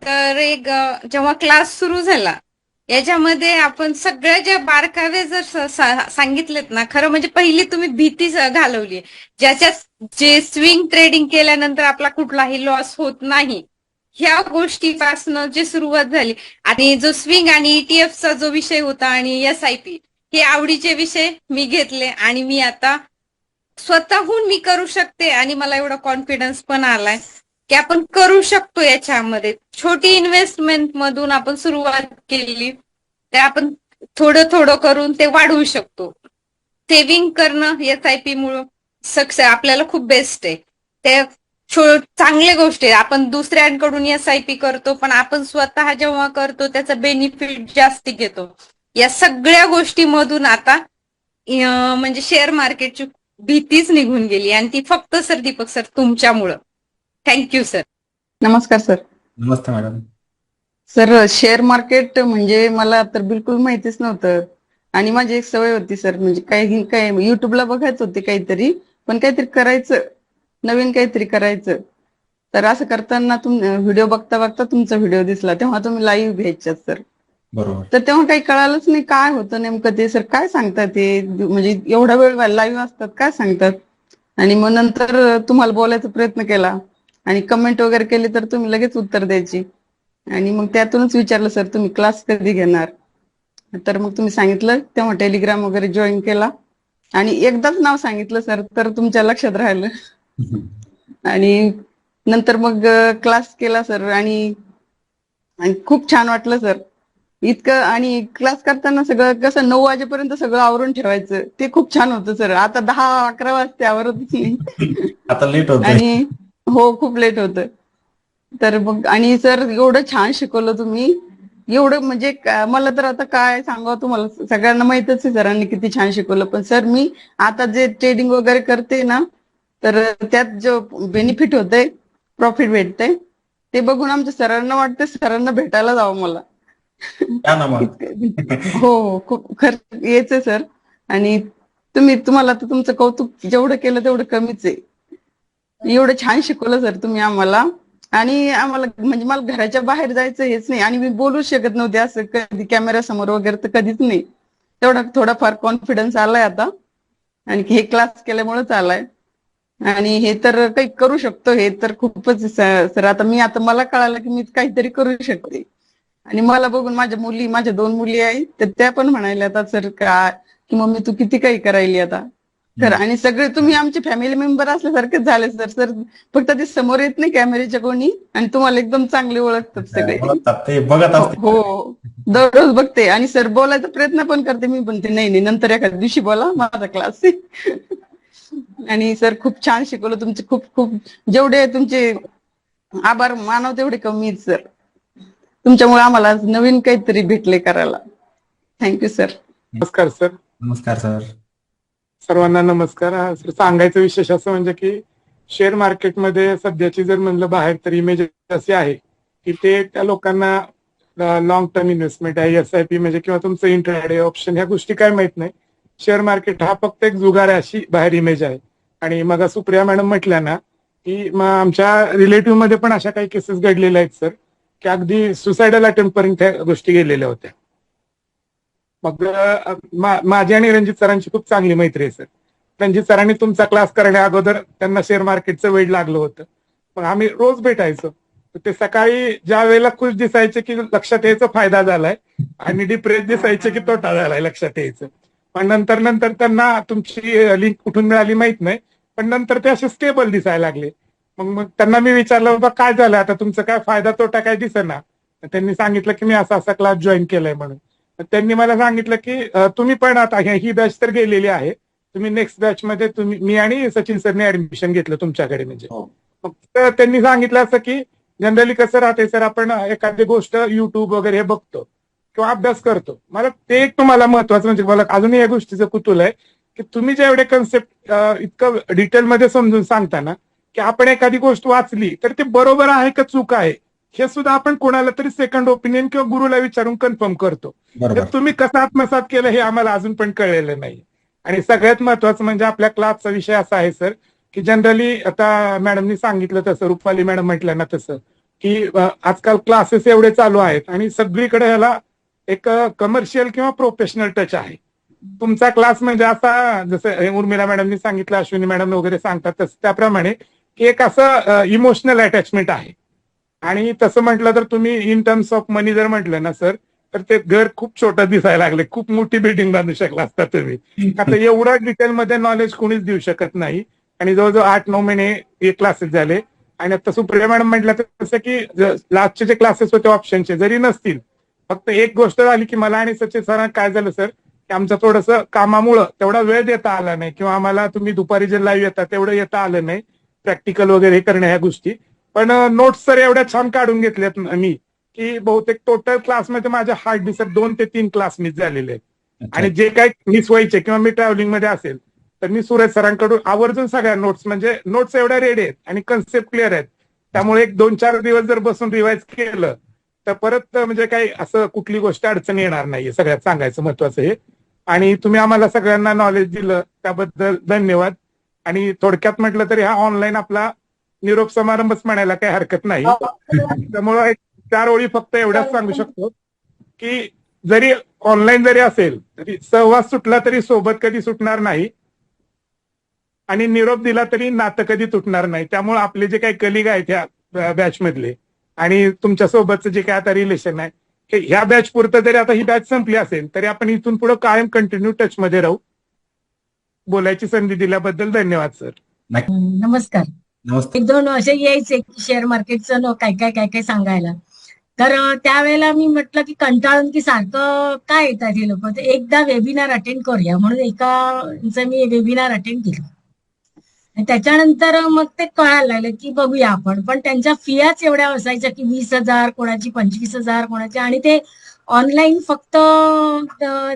तर एक जेव्हा क्लास सुरू झाला याच्यामध्ये आपण सगळ्या ज्या बारकावे जर सांगितलेत ना, खरं म्हणजे पहिली तुम्ही भीती घालवली, ज्याच्यात जे स्विंग ट्रेडिंग केल्यानंतर आपला कुठलाही लॉस होत नाही, ह्या गोष्टीपासून जे सुरुवात झाली. आणि जो स्विंग आणि ETFचा जो विषय होता आणि SIP, हे आवडीचे विषय मी घेतले आणि मी आता स्वतःहून मी करू शकते. आणि मला एवढा कॉन्फिडन्स पण आलाय की आपण करू शकतो. याच्यामध्ये छोटी इन्व्हेस्टमेंट मधून आपण सुरुवात केली तर आपण थोडं थोडं करून ते वाढवू शकतो. सेव्हिंग करणं SIP मुळे सक्सेस आपल्याला खूप बेस्ट आहे. ते चांगल्या गोष्टी आहे. आपण दुसऱ्यांकडून SIP करतो, पण आपण स्वतः जेव्हा करतो त्याचा बेनिफिट जास्ती घेतो. या सगळ्या गोष्टीमधून आता म्हणजे शेअर मार्केटची भीतीच निघून गेली आणि ती फक्त सर दीपक सर तुमच्यामुळं. Thank you sir. नमस्कार सर. नमस्ते मॅडम. सर शेअर मार्केट म्हणजे मला तर बिलकुल माहितीच नव्हतं आणि माझी एक सवय होती सर, म्हणजे काय युट्यूबला बघायचं होते काहीतरी, पण काहीतरी करायचं, नवीन काहीतरी करायचं. तर असं करताना व्हिडिओ बघता बघता तुमचा व्हिडिओ दिसला, तेव्हा तुम्ही लाईव्ह घ्यायच्यात सर. बरोबर. तर तेव्हा काही कळालंच नाही काय होतं नेमकं ते सर, काय सांगतात ते, म्हणजे एवढा वेळ लाईव्ह असतात काय सांगतात. आणि मग नंतर तुम्हाला बोलायचा प्रयत्न केला आणि कमेंट वगैरे केली तर तुम्ही लगेच उत्तर द्यायची. आणि मग त्यातूनच विचारलं सर तुम्ही क्लास कधी घेणार. तर मग तुम्ही सांगितलं, तेव्हा टेलिग्राम वगैरे जॉईन केला आणि एकदाच नाव सांगितलं सर तर तुमच्या लक्षात राहिलं. आणि नंतर मग क्लास केला सर आणि खूप छान वाटलं सर इतकं. आणि क्लास करताना सगळं कसं 9 वाजेपर्यंत सगळं आवरून ठेवायचं, ते खूप छान होतं सर. आता 10-11 वाजते आवरतच नाही. आता लेट होतंय. आणि हो खूप लेट होतं. तर मग आणि सर एवढं छान शिकवलं तुम्ही, एवढं म्हणजे मला तर आता काय सांगावं तुम्हाला, सगळ्यांना माहितच आहे सरांनी किती छान शिकवलं. पण सर मी आता जे ट्रेडिंग वगैरे करते ना, तर त्यात जो बेनिफिट होतंय, प्रॉफिट भेटतंय, ते बघून आमच्या सरांना वाटतं सरांना भेटायला जावं मला. या ना मग. हो हो खूप खरं यायचंय सर. आणि तुम्हाला तर तुमचं कौतुक जेवढं केलं तेवढं कमीच आहे. एवढं छान शिकवलं सर तुम्ही आम्हाला. आणि आम्हाला म्हणजे मला घराच्या बाहेर जायचं हेच नाही आणि मी बोलूच शकत नव्हते असं कधी कॅमेऱ्यासमोर वगैरे, तर कधीच नाही. तेवढा थोडाफार कॉन्फिडन्स आलाय आता आणि हे क्लास केल्यामुळेच आलाय. आणि हे तर काही करू शकतो, हे तर खूपच सर. आता मला कळालं की मी काहीतरी करू शकते. आणि मला बघून माझ्या 2 मुली आहेत, तर त्या पण म्हणायला आता सर का की मम्मी तू किती काही करायली आता. खरं आणि सगळे तुम्ही आमचे फॅमिली मेंबर असल्यासारखेच झाले सर. सर फक्त ते समोर येत नाही कॅमेऱ्याच्या कोणी आणि तुम्हाला एकदम चांगले ओळखतात सगळे. ओळखतात ते, बघत हो असते. हो. दररोज बघते आणि सर बोलायचा प्रयत्न पण करते मी, पण ते नाही नंतर एखाद्या दिवशी बोला, माझा क्लास आहे. आणि सर खूप छान शिकवलं. तुमचे खूप खूप जेवढे तुमचे आभार मानव तेवढे कमी आहेत सर. तुमच्यामुळे आम्हाला नवीन काहीतरी भेटले करायला. Thank you sir. नमस्कार सर. नमस्कार सर. सर्वांना नमस्कार. सर सांगायचं विशेष असं म्हणजे की शेअर मार्केटमध्ये सध्याची जर म्हणलं बाहेर तर इमेज अशी आहे की ते त्या लोकांना लॉंग टर्म इन्व्हेस्टमेंट आहे, SIP म्हणजे किंवा तुमचं इंट्राडे ऑप्शन, ह्या गोष्टी काय माहित नाही. शेअर मार्केट हा फक्त एक जुगार आहे अशी बाहेर इमेज आहे. आणि मग सुप्रिया मॅडम म्हटल्या ना की मग आमच्या रिलेटिव्ह मध्ये पण अशा काही केसेस घडलेल्या आहेत सर, की अगदी सुसायडल अटेम्प्ट पर्यंत त्या गोष्टी गेलेल्या होत्या. मग माझी आणि रणजित सरांची खूप चांगली मैत्री आहे सर. रणजित सरांनी तुमचा क्लास करण्या अगोदर त्यांना शेअर मार्केटचं वेड लागलं होतं. मग आम्ही रोज भेटायचो. ते सकाळी ज्या वेळेला खुश दिसायचे की लक्षात यायचं फायदा झालाय आणि डिप्रेस दिसायचे की तोटा झालाय लक्षात यायचं. पण नंतर त्यांना तुमची लिंक कुठून मिळाली माहित नाही, पण नंतर ते असे स्टेबल दिसायला लागले. मग त्यांना मी विचारलं बाबा काय झालं आता, तुमचं काय फायदा तोटा काय दिसेना. त्यांनी सांगितलं की मी असा क्लास जॉईन केलाय म्हणून. त्यांनी मला सांगितलं की तुम्ही पण आता ही बॅच तर गेलेली आहे, तुम्ही नेक्स्ट बॅच मध्ये मी आणि सचिन सरने ऍडमिशन घेतलं तुमच्याकडे. म्हणजे मग त्यांनी सांगितलं असं की जनरली कसं राहते सर, आपण एखादी गोष्ट युट्यूब वगैरे हे बघतो किंवा अभ्यास करतो. मला ते एक तुम्हाला महत्वाचं म्हणजे मला अजूनही या गोष्टीचं कुतूहल आहे की तुम्ही जे एवढे कन्सेप्ट इतकं डिटेलमध्ये समजून सांगता ना, की आपण एखादी गोष्ट वाचली तर ते बरोबर आहे का चूक आहे हे सुद्धा आपण कोणाला तरी सेकंड ओपिनियन किंवा गुरुला विचारून कन्फर्म करतो. तर तुम्ही कसं आत्मसात केलं हे आम्हाला अजून पण कळलेलं नाही. आणि सगळ्यात महत्वाचं म्हणजे आपल्या क्लासचा विषय असा आहे सर की जनरली आता मॅडमनी सांगितलं तसं, रुपाली मॅडम म्हटल्या ना तसं, की आजकाल क्लासेस एवढे चालू आहेत आणि सगळीकडे ह्याला एक कमर्शियल किंवा प्रोफेशनल टच आहे. तुमचा क्लास म्हणजे असा, जसं उर्मिला मॅडमनी सांगितलं, अश्विनी मॅडम वगैरे सांगतात तसं त्याप्रमाणे की एक असं इमोशनल अटॅचमेंट आहे. आणि तसं म्हटलं तर तुम्ही इन टर्म्स ऑफ मनी जर म्हटलं ना सर, तर ते घर खूप छोटं दिसायला लागले, खूप मोठी बिल्डिंग बांधू शकला असता तुम्ही. आता एवढं डिटेलमध्ये नॉलेज कोणीच देऊ शकत नाही. आणि जवळजवळ 8-9 महिने हे क्लासेस झाले. आणि आता सुप्रिया मॅडम म्हटलं तसं की लास्टचे जे क्लासेस होते ऑप्शनचे जरी नसतील, फक्त एक गोष्ट झाली की मला आणि सचिन सरांना काय झालं सर की आमचं थोडंसं कामामुळं तेवढा वेळ देता आला नाही, किंवा आम्हाला तुम्ही दुपारी जे लाईव्ह येतात तेवढं येता आलं नाही प्रॅक्टिकल वगैरे करण्या ह्या गोष्टी. पण नोट्स सर एवढ्या छान काढून घेतल्यात मी की बहुतेक टोटल क्लासमध्ये माझ्या हार्ड दिसत 2 ते 3 क्लास मिस झालेले आहेत. अच्छा. आणि जे काही मिस व्हायचे किंवा मी ट्रॅव्हलिंग मध्ये असेल तर मी सूरज सरांकडून आवर्जून सगळ्या नोट्स, म्हणजे नोट्स एवढ्या रेडी आहेत आणि कन्सेप्ट क्लिअर आहेत, त्यामुळे 1-2-4 दिवस जर बसून रिवाइज केलं तर परत म्हणजे काही असं कुठली गोष्ट अडचण येणार नाहीये. सगळ्यात सांगायचं महत्वाचं हे. आणि तुम्ही आम्हाला सगळ्यांना नॉलेज दिलं त्याबद्दल धन्यवाद. आणि थोडक्यात म्हटलं तरी हा ऑनलाईन आपला निरोप समारंभच म्हणायला काही हरकत नाही. त्यामुळे 4 ओळी फक्त एवढ्याच सांगू शकतो की जरी ऑनलाईन जरी असेल तरी सहवास सुटला तरी सोबत कधी सुटणार नाही आणि निरोप दिला तरी नातं कधी तुटणार नाही. त्यामुळे आपले जे काही कलिग आहेत ह्या बॅच मधले आणि तुमच्या सोबतचं जे काही आता रिलेशन आहे, हे ह्या बॅच पुरतं जरी आता ही बॅच संपली असेल तरी आपण इथून पुढे कायम कंटिन्यू टच मध्ये राहू. बोलायची संधी दिल्याबद्दल धन्यवाद सर. नमस्कार. नमस्ते. 1-2 असे यायचे की शेअर मार्केटचं काय सांगायला. तर त्यावेळेला मी म्हटलं की कंटाळून की सारखं काय येतात हे लोक, तर एकदा वेबिनार अटेंड करूया म्हणून एकाचं मी वेबिनार अटेंड केलं. आणि त्याच्यानंतर मग ते कळायला लागलं की बघूया आपण, पण त्यांच्या फियाच एवढ्या असायच्या की 20,000, कोणाची 25,000, कोणाची, आणि ते ऑनलाईन फक्त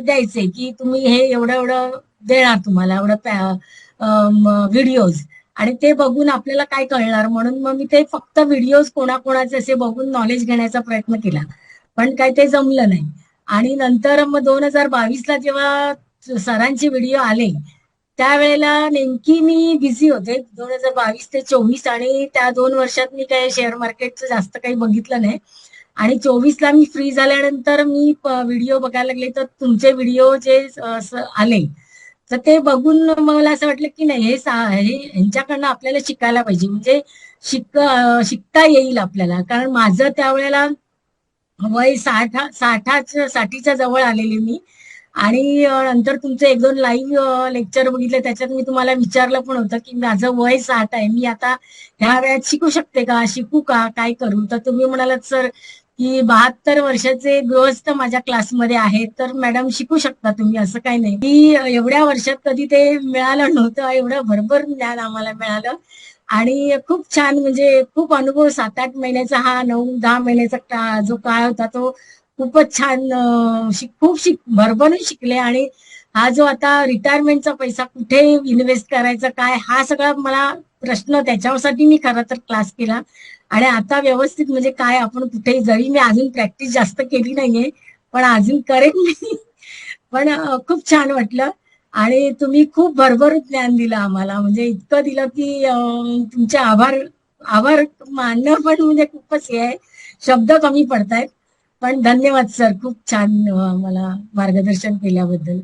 द्यायचे की तुम्ही हे एवढं देणार तुम्हाला एवढं व्हिडिओज, आणि ते बघून आपल्याला काय कळणार, म्हणून मग मी ते फक्त व्हिडिओज कोणाकोणाचे असे बघून नॉलेज घेण्याचा प्रयत्न केला, पण काय ते जमलं नाही. आणि नंतर मग 2022ला जेव्हा सरांचे व्हिडिओ आले त्यावेळेला नेमकी मी बिझी होते 2022 ते 24, आणि त्या 2 वर्षात मी काही शेअर मार्केटचं जास्त काही बघितलं नाही. आणि 24ला मी फ्री झाल्यानंतर मी व्हिडिओ बघायला लागले, तर तुमचे व्हिडिओ जे आले तर ते बघून मला असं वाटलं की नाही, हे यांच्याकडनं आपल्याला शिकायला पाहिजे, म्हणजे शिकता येईल आपल्याला. कारण माझं त्यावेळेला वय 60च्या जवळ आलेली मी. आणि नंतर तुमचे 1-2 लाईव्ह लेक्चर बघितले, त्याच्यात मी तुम्हाला विचारलं पण होतं की माझं वय 60 आहे, मी आता ह्या वयात शिकू शकते का, शिकू का, काय करू. तर तुम्ही म्हणालात सर की 72 वर्षाचे गृहस्थ माझ्या क्लासमध्ये आहेत, तर मॅडम शिकू शकता तुम्ही, असं काही नाही. की एवढ्या वर्षात कधी ते मिळालं नव्हतं, एवढं भरभर ज्ञान आम्हाला मिळालं. आणि खूप छान, म्हणजे खूप अनुभव, 7-8 महिन्याचा हा 9-10 महिन्याचा जो काळ होता तो खूपच छान, खूप भरभरून शिकले. आणि हा जो आता रिटायरमेंटचा पैसा कुठे इन्व्हेस्ट करायचा काय, हा सगळा मला प्रश्न, त्याच्यासाठी मी खरं तर क्लास केला. आणि आता व्यवस्थित म्हणजे काय आपण कुठे, जरी मी अजून प्रॅक्टिस जास्त केली नाहीये पण अजून करेन मी, पण खूप छान वाटलं. आणि तुम्ही खूप भरभरून ज्ञान दिलं आम्हाला, म्हणजे इतकं दिलं की तुमचे आभार मानणं पण म्हणजे खूपच हे आहे, शब्द कमी पडतायत. पण धन्यवाद सर, खूप छान मला मार्गदर्शन केल्याबद्दल.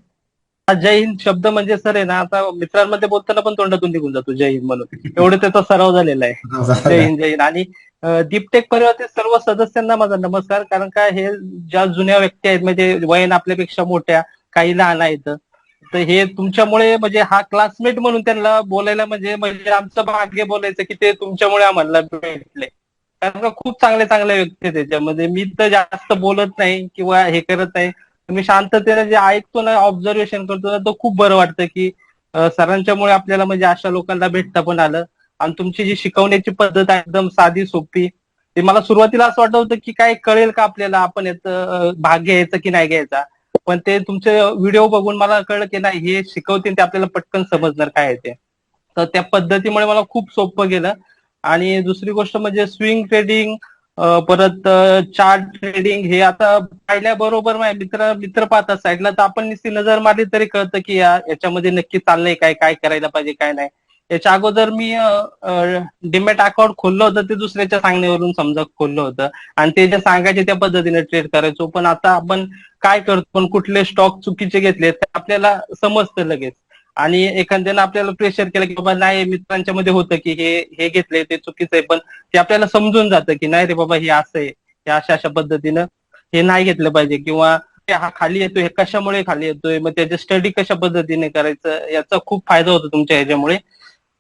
जय हिंद शब्द म्हणजे सर आहे ना, आता मित्रांमध्ये बोलताना पण तोंडातून निघून जातो जय हिंद म्हणून, एवढं त्याचा सराव झालेला आहे. जय हिंद, जय हिंद. आणि दीपटेक परिवारातील सर्व सदस्यांना माझा नमस्कार. कारण काय, हे ज्या जुन्या व्यक्ती आहेत, म्हणजे वयन आपल्यापेक्षा मोठ्या, काही लहान आहेत, तर हे तुमच्यामुळे, म्हणजे हा क्लासमेट म्हणून त्यांना बोलायला, म्हणजे आमचं भाग्य बोलायचं की ते तुमच्यामुळे आम्हाला भेटले. कारण का खूप चांगले व्यक्ती आहेत त्याच्यामध्ये. मी तर जास्त बोलत नाही किंवा हे करत नाही, मी शांततेने जे ऐकतो ना, ऑब्झर्वेशन करतो ना, तो खूप बरं वाटतं की सरांच्यामुळे आपल्याला म्हणजे अशा लोकांना भेटता पण आलं. आणि तुमची जी शिकवण्याची पद्धत आहे एकदम साधी सोपी, ते मला सुरुवातीला असं वाटत होतं की काय कळेल का आपल्याला, आपण याचं भाग घ्यायचा की नाही घ्यायचा, पण ते तुमचे व्हिडिओ बघून मला कळलं की नाही, हे शिकवतील ते आपल्याला पटकन समजणार काय आहे ते. तर त्या पद्धतीमुळे मला खूप सोपं गेलं. आणि दुसरी गोष्ट म्हणजे स्विंग ट्रेडिंग, परत चार्ट ट्रेडिंग, हे आता पाहिल्याबरोबर मित्र पाहतात साईडला, तर आपण नुसती नजर मारली तरी कळतं की याच्यामध्ये नक्की चाललंय काय करायला पाहिजे काय नाही. याच्या अगोदर मी डीमॅट अकाउंट खोललं होतं, ते दुसऱ्याच्या सांगण्यावरून समजा खोललं होतं, आणि ते जे सांगायचे त्या पद्धतीने ट्रेड करायचो. पण आता आपण काय करतो, पण कुठले स्टॉक चुकीचे घेतले ते आपल्याला समजतं लगेच. आणि एखाद्यानं आपल्याला प्रेशर केलं की बाबा नाही, मित्रांच्या मध्ये होतं की हे घेतलंय ते चुकीचं आहे, पण ते आपल्याला समजून जातं की नाही रे बाबा, हे असं आहे, हे अशा पद्धतीनं हे नाही घेतलं पाहिजे, किंवा हा खाली येतोय, हे कशामुळे खाली येतोय, मग त्याची स्टडी कशा पद्धतीने करायचं, याचा खूप फायदा होतो तुमच्या ह्याच्यामुळे.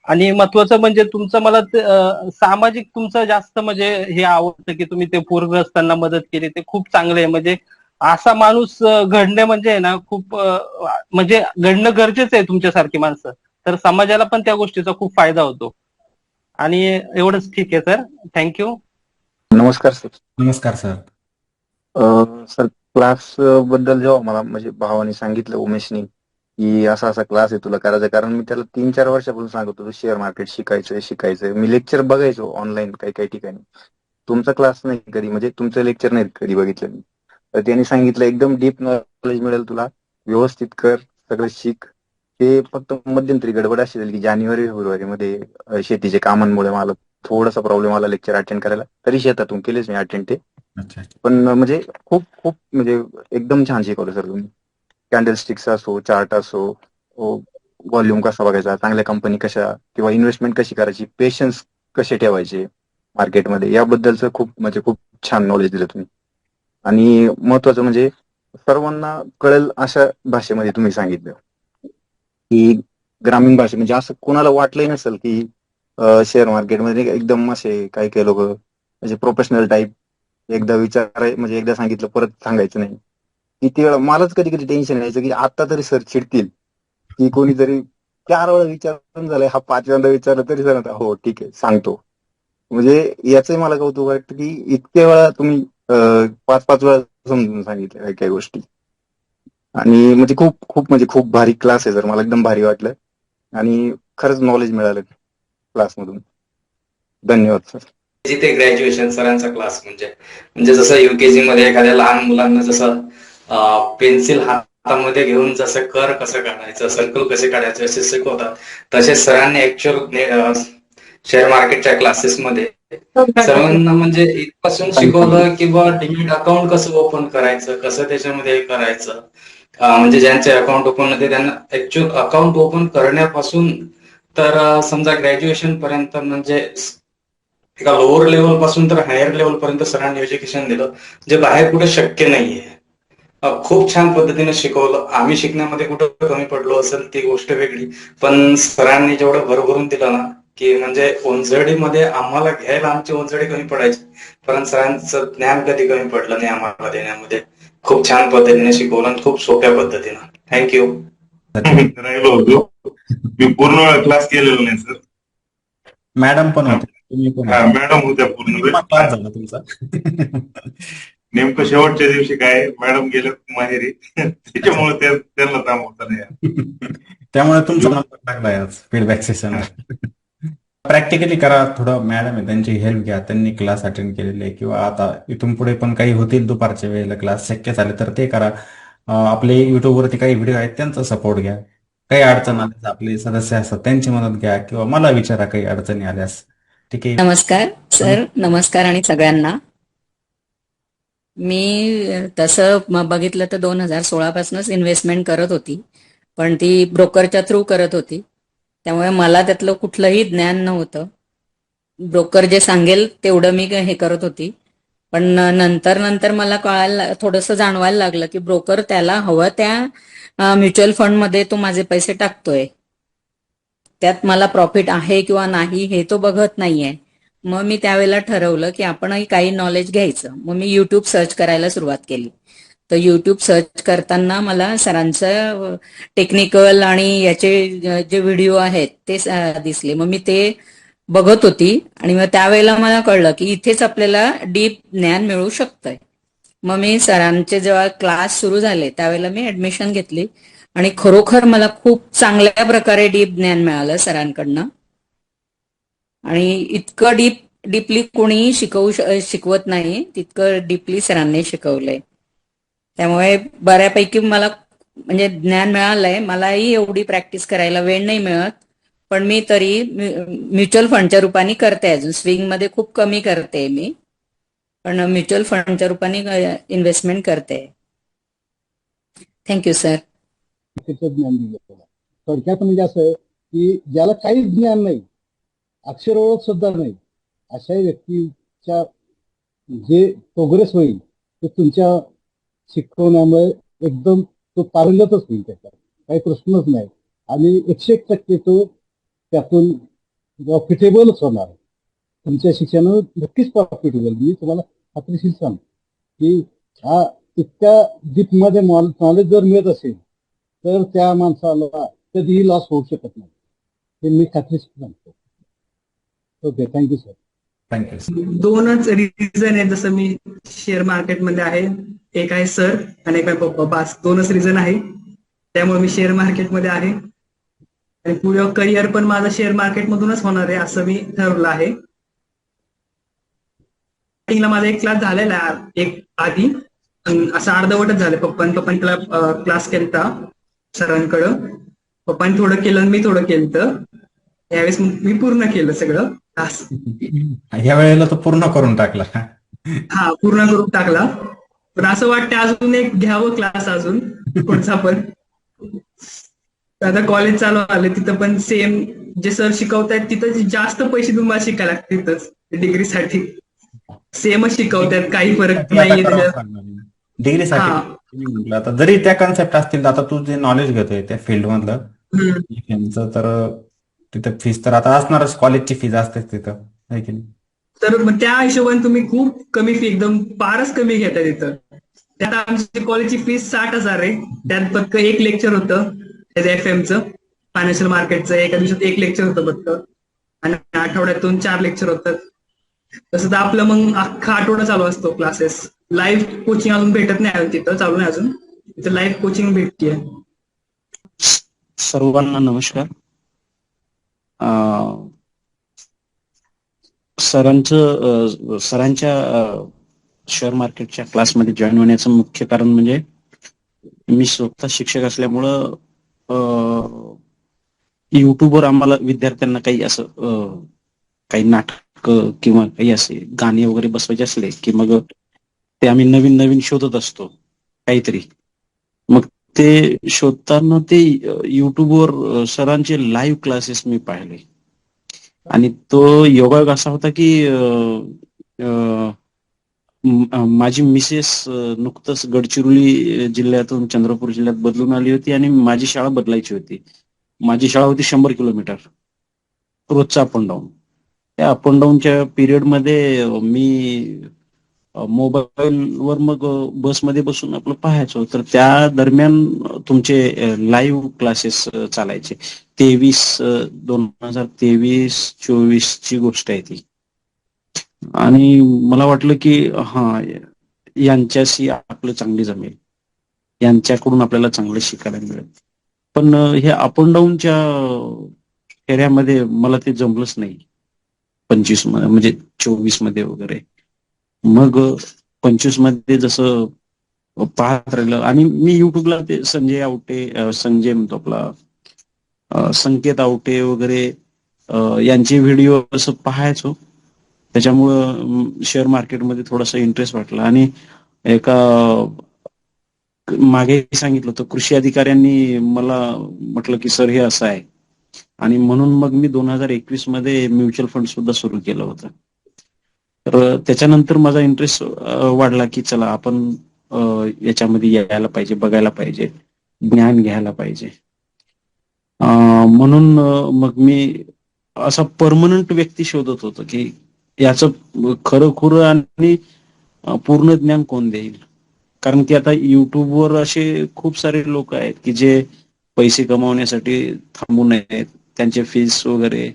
आणि महत्वाचं म्हणजे तुमचं मला सामाजिक तुमचं जास्त म्हणजे हे आवडतं की तुम्ही ते पूरग्रस्तांना मदत केली, ते खूप चांगलं आहे. म्हणजे असा माणूस घडणे म्हणजे ना खूप म्हणजे घडणं गरजेचं आहे तुमच्यासारखी माणसं, तर समाजाला पण त्या गोष्टीचा खूप फायदा होतो. आणि एवढंच. ठीक आहे सर, थँक्यू. नमस्कार सर. नमस्कार सर. सर क्लास बद्दल जेव्हा मला म्हणजे भावाने सांगितलं उमेशनी की असा असा क्लास आहे तुला करायचा, कारण मी त्याला 3-4 वर्षापासून सांगत होतो शेअर मार्केट शिकायचंय. मी लेक्चर बघायचो ऑनलाईन काही काही ठिकाणी. तुमचा क्लास नाही कधी, म्हणजे तुमचं लेक्चर नाही कधी बघितलं मी. तर त्यांनी सांगितलं एकदम डीप नॉलेज मिळेल तुला, व्यवस्थित कर, सगळं शिक. ते फक्त मध्यंतरी गडबड अशी झाली की जानेवारी-फेब्रुवारी मध्ये शेतीच्या कामांमुळे मला थोडासा प्रॉब्लेम आला लेक्चर अटेंड करायला. तरी शेतातून केलेच मी अटेंड ते. अच्छा. पण म्हणजे खूप खूप म्हणजे एकदम छान शिकवलं सर तुम्ही. कॅन्डलस्टिक्स असो, चार्ट असो, व्हॉल्यूम कसा बघायचा, चांगल्या कंपनी कशा किंवा इन्व्हेस्टमेंट कशी करायची, पेशन्स कसे ठेवायचे मार्केटमध्ये, याबद्दलचं खूप म्हणजे खूप छान नॉलेज दिलं तुम्ही. आणि महत्वाचं म्हणजे सर्वांना कळेल अशा भाषेमध्ये तुम्ही सांगितलं की ग्रामीण भाषे, म्हणजे असं कोणाला वाटलंही नसेल की शेअर मार्केटमध्ये एकदम असे काही काही लोक म्हणजे प्रोफेशनल टाईप, एकदा म्हणजे एकदा सांगितलं परत सांगायचं नाही. किती वेळा मलाच कधी कधी टेन्शन यायचं की आता तरी सर चिडतील, की कोणीतरी 4 वेळा विचारून झालंय, हा 5व्यांदा विचारलं तरी सर हो ठीक आहे सांगतो. म्हणजे याचंही मला कौतुक वाटतं की इतक्या वेळा तुम्ही 5-5 वेळा समजून सांगितलं काही काही गोष्टी. आणि म्हणजे खूप खूप म्हणजे खूप भारी क्लास आहे सर, मला एकदम भारी वाटलं आणि खरंच नॉलेज मिळालं क्लासमधून. धन्यवाद सर. जिथे ग्रॅज्युएशन सरांचा क्लास म्हणजे जसं युकेजी मध्ये एखाद्या लहान मुलांना जसं पेन्सिल हातामध्ये घेऊन जसं कर कसं काढायचं, सर्कल कसे काढायचे असे शिकवतात, तसेच सरांनी ऍक्च्युअल शेअर मार्केटच्या क्लासेसमध्ये सर्वांना म्हणजे इथपासून शिकवलं की बा डिमॅट अकाउंट कसं ओपन करायचं, कसं त्याच्यामध्ये हे करायचं. म्हणजे ज्यांचे अकाउंट ओपन होते त्यांना ऍक्च्युअल अकाउंट ओपन करण्यापासून तर समजा ग्रॅज्युएशन पर्यंत म्हणजे एका लोअर लेवल पासून तर हायर लेवल पर्यंत सरांनी एज्युकेशन दिलं, जे बाहेर कुठे शक्य नाहीये. खूप छान पद्धतीने शिकवलं. आम्ही शिकण्यामध्ये कुठं कमी पडलो असेल ती गोष्ट वेगळी, पण सरांनी जेवढं भरभरून दिलं ना की म्हणजे ओंजळीमध्ये आम्हाला घ्यायला आमची ओंजळी कमी पडायची, पण सरांचं ज्ञान कधी कमी पडलं नाही आम्हाला देण्यामध्ये. खूप छान पद्धतीने शिकवलं आणि खूप सोप्या पद्धतीनं. थँक्यू. राहिलो होतो मी, पूर्ण वेळ क्लास केलेला नाही सर. मॅडम पण होते, तुम्ही पण हा, होते. मॅडम होत्या पूर्ण वेळ. क्लास झाला तुमचा. नेमकं शेवटच्या दिवशी काय मॅडम गेलं माहेरी, त्याच्यामुळे त्यांना थांबवता नाही आलं. त्यामुळे तुमचा नंबर टाकलाय आज फीडबॅक सेशनला. प्रॅक्टिकली करा थोडं. मॅडम आहे त्यांची हेल्प घ्या, त्यांनी क्लास अटेंड केलेले आहे, किंवा आता इथून पुढे पण काही होतील दुपारच्या वेळेला क्लास शक्य झाले तर ते करा. आपले युट्यूबवरती काही व्हिडिओ आहेत त्यांचा सपोर्ट घ्या. काही अडचण आल्यास आपले सदस्य असतात त्यांची मदत घ्या, किंवा मला विचारा काही अडचणी आल्यास. ठीक आहे. नमस्कार सर, नमस्कार आणि सगळ्यांना. मी तसं बघितलं तर 2016 पासूनच इन्व्हेस्टमेंट करत होती, पण ती ब्रोकरच्या थ्रू करत होती, त्यामुळे मला त्यातलं कुठलंही ज्ञान नव्हतं. ब्रोकर जे सांगेल तेवढं मी हे करत होती, पण नंतर नंतर मला कळायला थोडंसं जाणवायला लागलं की ब्रोकर त्याला हवं त्या म्युच्युअल फंडमध्ये तो माझे पैसे टाकतोय, त्यात मला प्रॉफिट आहे किंवा नाही हे तो बघत नाहीये. मग मी त्यावेळेला ठरवलं की आपणही काही नॉलेज घ्यायचं. मग मी युट्यूब सर्च करायला सुरुवात केली. तर युट्यूब सर्च करताना मला सरांचं टेक्निकल आणि याचे जे व्हिडिओ आहेत ते दिसले. मग मी ते बघत होती आणि मग त्यावेळेला मला कळलं की इथेच आपल्याला डीप ज्ञान मिळू शकतंय. मग मी सरांचे जेव्हा क्लास सुरू झाले त्यावेळेला मी ऍडमिशन घेतली आणि खरोखर मला खूप चांगल्या प्रकारे डीप ज्ञान मिळालं सरांकडनं. आणि इतकं डीपली कोणीही शिकवत नाही तितकं डीपली सरांनी शिकवलंय. त्यामुळे बऱ्यापैकी मला म्हणजे ज्ञान मिळालंय. मलाही एवढी प्रॅक्टिस करायला वेळ नाही मिळत, पण मी तरी म्युच्युअल फंडच्या रूपाने करते. अजून स्विंग मध्ये खूप कमी करते मी, पण म्युच्युअल फंडच्या रूपाने इन्व्हेस्टमेंट करते. Thank you sir. ज्ञान दिलं थोडक्यात म्हणजे असं की ज्याला काहीच ज्ञान नाही, अक्षर ओळख सुद्धा नाही, अशा व्यक्तीच्या जे प्रोग्रेस होईल ते तुमच्या शिकवण्यामुळे एकदम तो पारंगतच होईल, त्याच्यात काही प्रश्नच नाही. आणि 101% तो त्यातून प्रॉफिटेबलच होणार. तुमच्या शिक्षणावर नक्कीच प्रॉफिटेबल. मी तुम्हाला खात्रीशीर सांगतो की हा इतक्या डीपमध्ये नॉलेज जर मिळत असेल तर त्या माणसाला कधीही लॉस होऊ शकत नाही, हे मी खात्रीशीर सांगतो. Okay, thank you sir. थँक्यू. दोनच रिझन आहेत, जसं मी शेअर मार्केटमध्ये आहे, एक आहे सर आणि एक आहे पप्पा, बास दोनच रिझन आहे. त्यामुळे मी शेअर मार्केटमध्ये आहे आणि पुढे करिअर पण माझं शेअर मार्केटमधूनच होणार आहे असं मी ठरवलं आहे. माझा एक क्लास झालेला आहे एक आधी, असं अर्धवटच झालं. पप्पांनी क्लास केलता सरांकडं, पप्पांनी थोडं केलं आणि मी थोडं केलं, तर यावेळेस मी पूर्ण केलं सगळं क्लास. ह्या वेळेला तो पूर्ण करून टाकला. हा, पूर्ण करून टाकला. पण असं वाटतं अजून एक घ्यावं क्लास अजून पुढचा पण. आता कॉलेज चालू आले तिथं पण सेम जे सर शिकवतायत तिथं जास्त पैसे तुम्हाला शिकायला लागतात तिथंच डिग्रीसाठी. सेमच शिकवतात, काही फरक नाहीये त्याच्यात. डिग्रीसाठी हा. तुम्ही म्हटलं आता जरी त्या कन्सेप्ट असतील तर आता तू जे नॉलेज घेतोय त्या फील्ड मधलं यांचं, तर तिथं फीस तर आता असणारच, कॉलेजची फीज असतेच तिथं, आहे की नाही? तर मग त्या हिशोबाने तुम्ही खूप कमी फी, एकदम फारच कमी घेता तिथं. त्यात आमची कॉलेजची फीस 60,000 आहे. त्यात फक्त एक लेक्चर होतं FM-चं, फायनान्शियल मार्केटचं. एका दिवसात एक लेक्चर होतं फक्त आणि आठवड्यातून 4 लेक्चर होतं. तसं तर आपलं मग अख्खा आठवडा चालू असतो क्लासेस. लाईव्ह कोचिंग अजून भेटत नाही अजून, तिथं चालू नाही अजून, तिथं लाईव्ह कोचिंग भेटते. सर्वांना नमस्कार. सरांच्या शेअर मार्केटच्या क्लासमध्ये जॉईन होण्याचं मुख्य कारण म्हणजे मी स्वतः शिक्षक असल्यामुळं युट्यूबवर आम्हाला विद्यार्थ्यांना काही असं काही नाटक किंवा काही असे गाणे वगैरे बसवायचे असले की मग ते आम्ही नवीन नवीन शोधत असतो काहीतरी. मग ते शोधताना ते युट्यूबवर सरांचे लाईव्ह क्लासेस मी पाहिले आणि तो योगायोग असा होता की माझी मिसेस नुकतंच गडचिरोली जिल्ह्यातून चंद्रपूर जिल्ह्यात बदलून आली होती आणि माझी शाळा बदलायची होती. माझी शाळा होती 100 किलोमीटर रोजचा अप अँड डाऊन. त्या अप अँड डाऊनच्या पिरियडमध्ये मी मोबाईलवर मग बसमध्ये बसून आपलं पाहायचो. तर त्या दरम्यान तुमचे लाईव्ह क्लासेस चालायचे. 2023-24 ची गोष्ट आहे ती. आणि मला वाटलं की हा, यांच्याशी आपलं चांगली जमेल, यांच्याकडून आपल्याला चांगलं शिकायला मिळेल. पण हे अप अँड डाऊनच्या फेऱ्यामध्ये मला ते जमलंच नाही 25 मध्ये, म्हणजे 24 मध्ये वगैरे. मग 25 मध्ये जसं पाहत राहिलं आणि मी युट्यूबला ते संजय म्हणतो आपला संकेत आवटे वगैरे यांचे व्हिडिओ असं पाहायचो. त्याच्यामुळं शेअर मार्केटमध्ये थोडासा इंटरेस्ट वाटला आणि एका मागे सांगितलं होतं कृषी अधिकाऱ्यांनी मला म्हटलं की सर हे असं आहे, आणि म्हणून मग मी 2021 मध्ये म्युच्युअल फंड सुद्धा सुरू केलं होतं. तर त्याच्यानंतर माझा इंटरेस्ट वाढला की चला आपण याच्यामध्ये यायला पाहिजे, बघायला पाहिजे, ज्ञान घ्यायला पाहिजे. म्हणून मग मी असा परमनंट व्यक्ती शोधत होतो की याचं खरं आणि पूर्ण ज्ञान कोण देईल. कारण की आता युट्यूबवर असे खूप सारे लोक आहेत की जे पैसे कमावण्यासाठी थांबू नयेत, त्यांचे फीस वगैरे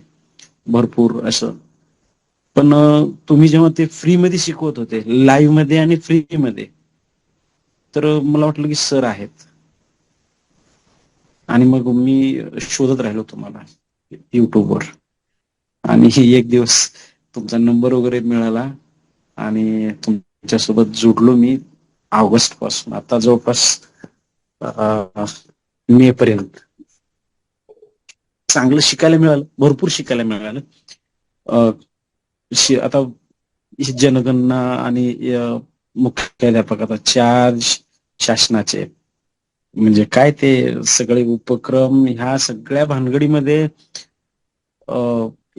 भरपूर असं. पण तुम्ही जेव्हा ते फ्री मध्ये शिकवत होते, लाईव्ह मध्ये आणि फ्री मध्ये, तर मला वाटलं की सर आहेत. आणि मग मी शोधत राहिलो तुम्हाला युट्यूबवर आणि एक दिवस तुमचा नंबर वगैरे मिळाला आणि तुमच्यासोबत जुडलो मी ऑगस्ट पासून आता जवळपास मे पर्यंत. चांगलं शिकायला मिळालं, भरपूर शिकायला मिळालं. आता जनगणना आणि मुख्याध्यापक, आता चार्ज शासनाचे म्हणजे काय ते सगळे उपक्रम, ह्या सगळ्या भानगडीमध्ये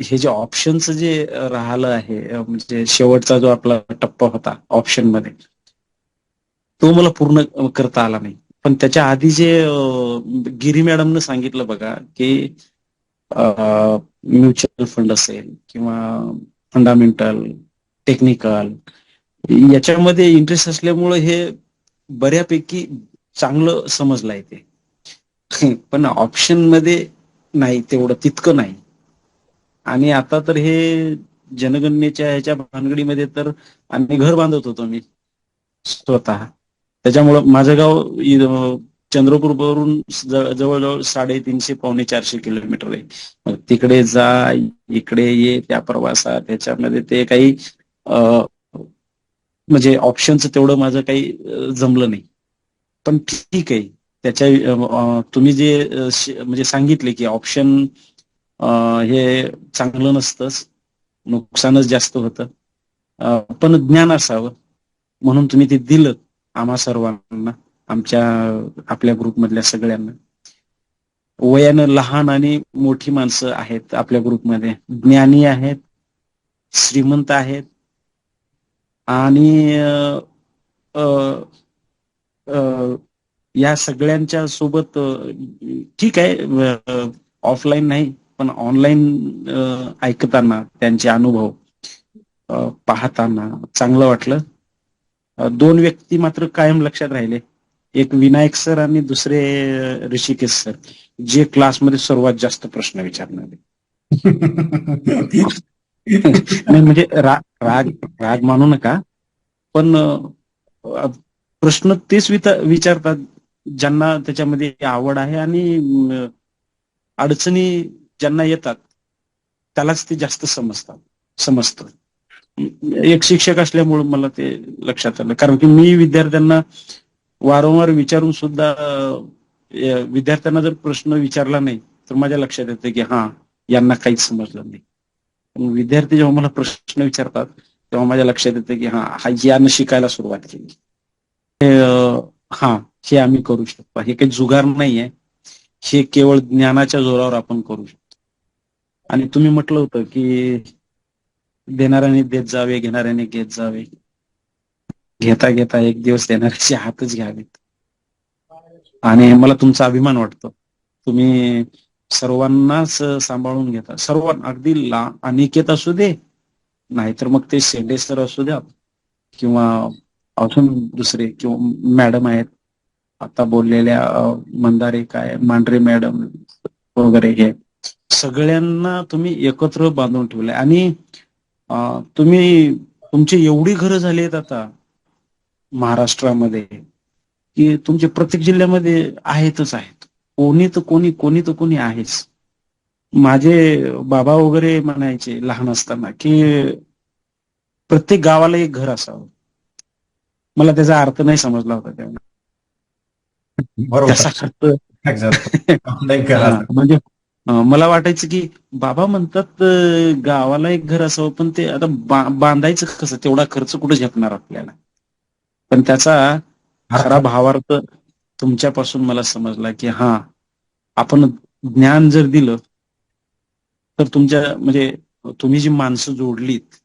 हे जे ऑप्शनच जे राहिलं आहे, म्हणजे शेवटचा जो आपला टप्पा होता ऑप्शन मध्ये, तो मला पूर्ण करता आला नाही. पण त्याच्या आधी जे गिरी मॅडमनं सांगितलं बघा की म्युच्युअल फंड असेल किंवा फंडामेंटल, टेक्निकल, याच्यामध्ये इंटरेस्ट असल्यामुळे हे बऱ्यापैकी चांगलं समजलं आहे ते. पण ऑप्शन मध्ये नाही, तेवढं तितकं नाही. आणि आता तर हे जनगणनेच्या ह्याच्या भानगडीमध्ये तर आम्ही घर बांधत होतो मी स्वतः. त्याच्यामुळं माझं गाव चंद्रपूरवरून जवळजवळ 350-400 किलोमीटर आहे. मग तिकडे जा, इकडे ये, त्या प्रवासात त्याच्यामध्ये ते काही म्हणजे ऑप्शनचं तेवढं माझं काही जमलं नाही. पण ठीक आहे, त्याच्या तुम्ही जे म्हणजे सांगितले की ऑप्शन हे चांगलं नसतंच, नुकसानच जास्त होतं. पण ज्ञान असावं म्हणून तुम्ही ते दिलं आम्हा सर्वांना, आपल्या ग्रुपमधल्या सगळ्यांना. वयानं लहान आणि मोठी माणसं आहेत आपल्या ग्रुपमध्ये, ज्ञानी आहेत, श्रीमंत आहेत आणि या सगळ्यांच्या सोबत ठीक आहे, ऑफलाईन नाही पण ऑनलाईन ऐकताना त्यांचे अनुभव पाहताना चांगलं वाटलं. 2 व्यक्ती मात्र कायम लक्षात राहिले, एक विनायक सर आणि दुसरे ऋषिकेश सर, जे क्लासमध्ये सर्वात जास्त प्रश्न विचारणारे. नाही म्हणजे राग मानू नका, पण प्रश्न तेच विचारतात ज्यांना त्याच्यामध्ये आवड आहे आणि अडचणी ज्यांना येतात त्यालाच ते जास्त समजतं. एक शिक्षक असल्यामुळे मला ते लक्षात आलं, कारण की मी विद्यार्थ्यांना वारंवार विचारून सुद्धा विद्यार्थ्यांना जर प्रश्न विचारला नाही तर माझ्या लक्षात येतं की यांना काहीच समजलं नाही. पण विद्यार्थी जेव्हा मला प्रश्न विचारतात तेव्हा माझ्या लक्षात येतं की यानं शिकायला सुरुवात केली. हे आम्ही करू शकतो, हे काही जुगार नाहीये, हे केवळ ज्ञानाच्या जोरावर आपण करू शकतो. आणि तुम्ही म्हटलं होतं की देणाऱ्याने देत जावे, घेणाऱ्याने घेत जावे, घेता घेता एक दिवस देणाऱ्याचे हातच घ्यावेत. आणि मला तुमचा अभिमान वाटतो, तुम्ही सर्वांनाच सांभाळून घेता, सर्वांना, अगदी अनिकेत असू दे, नाहीतर मग ते शेंडे सर असू द्या किंवा अजून दुसरे किंवा मॅडम आहेत आता बोललेल्या, मांढरे मॅडम वगैरे, हे सगळ्यांना तुम्ही एकत्र बांधून ठेवले. आणि तुमची एवढी घरं झाली आहेत आता महाराष्ट्रामध्ये की तुमचे प्रत्येक जिल्ह्यामध्ये आहेतच आहेत, कोणी तर कोणी आहेच. माझे बाबा वगैरे म्हणायचे लहान असताना की प्रत्येक गावाला एक घर असावं. मला त्याचा अर्थ नाही समजला होता तेव्हा. त्याचा अर्थ म्हणजे मला वाटायचं की बाबा म्हणतात गावाला एक घर असावं, पण ते आता बांधायचं कसं, तेवढा खर्च कुठे झेपणार आपल्याला. पण त्याचा खरा भावार्थ तुमच्यापासून मला समजला की आपण ज्ञान जर दिलं तर म्हणजे तुम्ही जी माणसं जोडलीत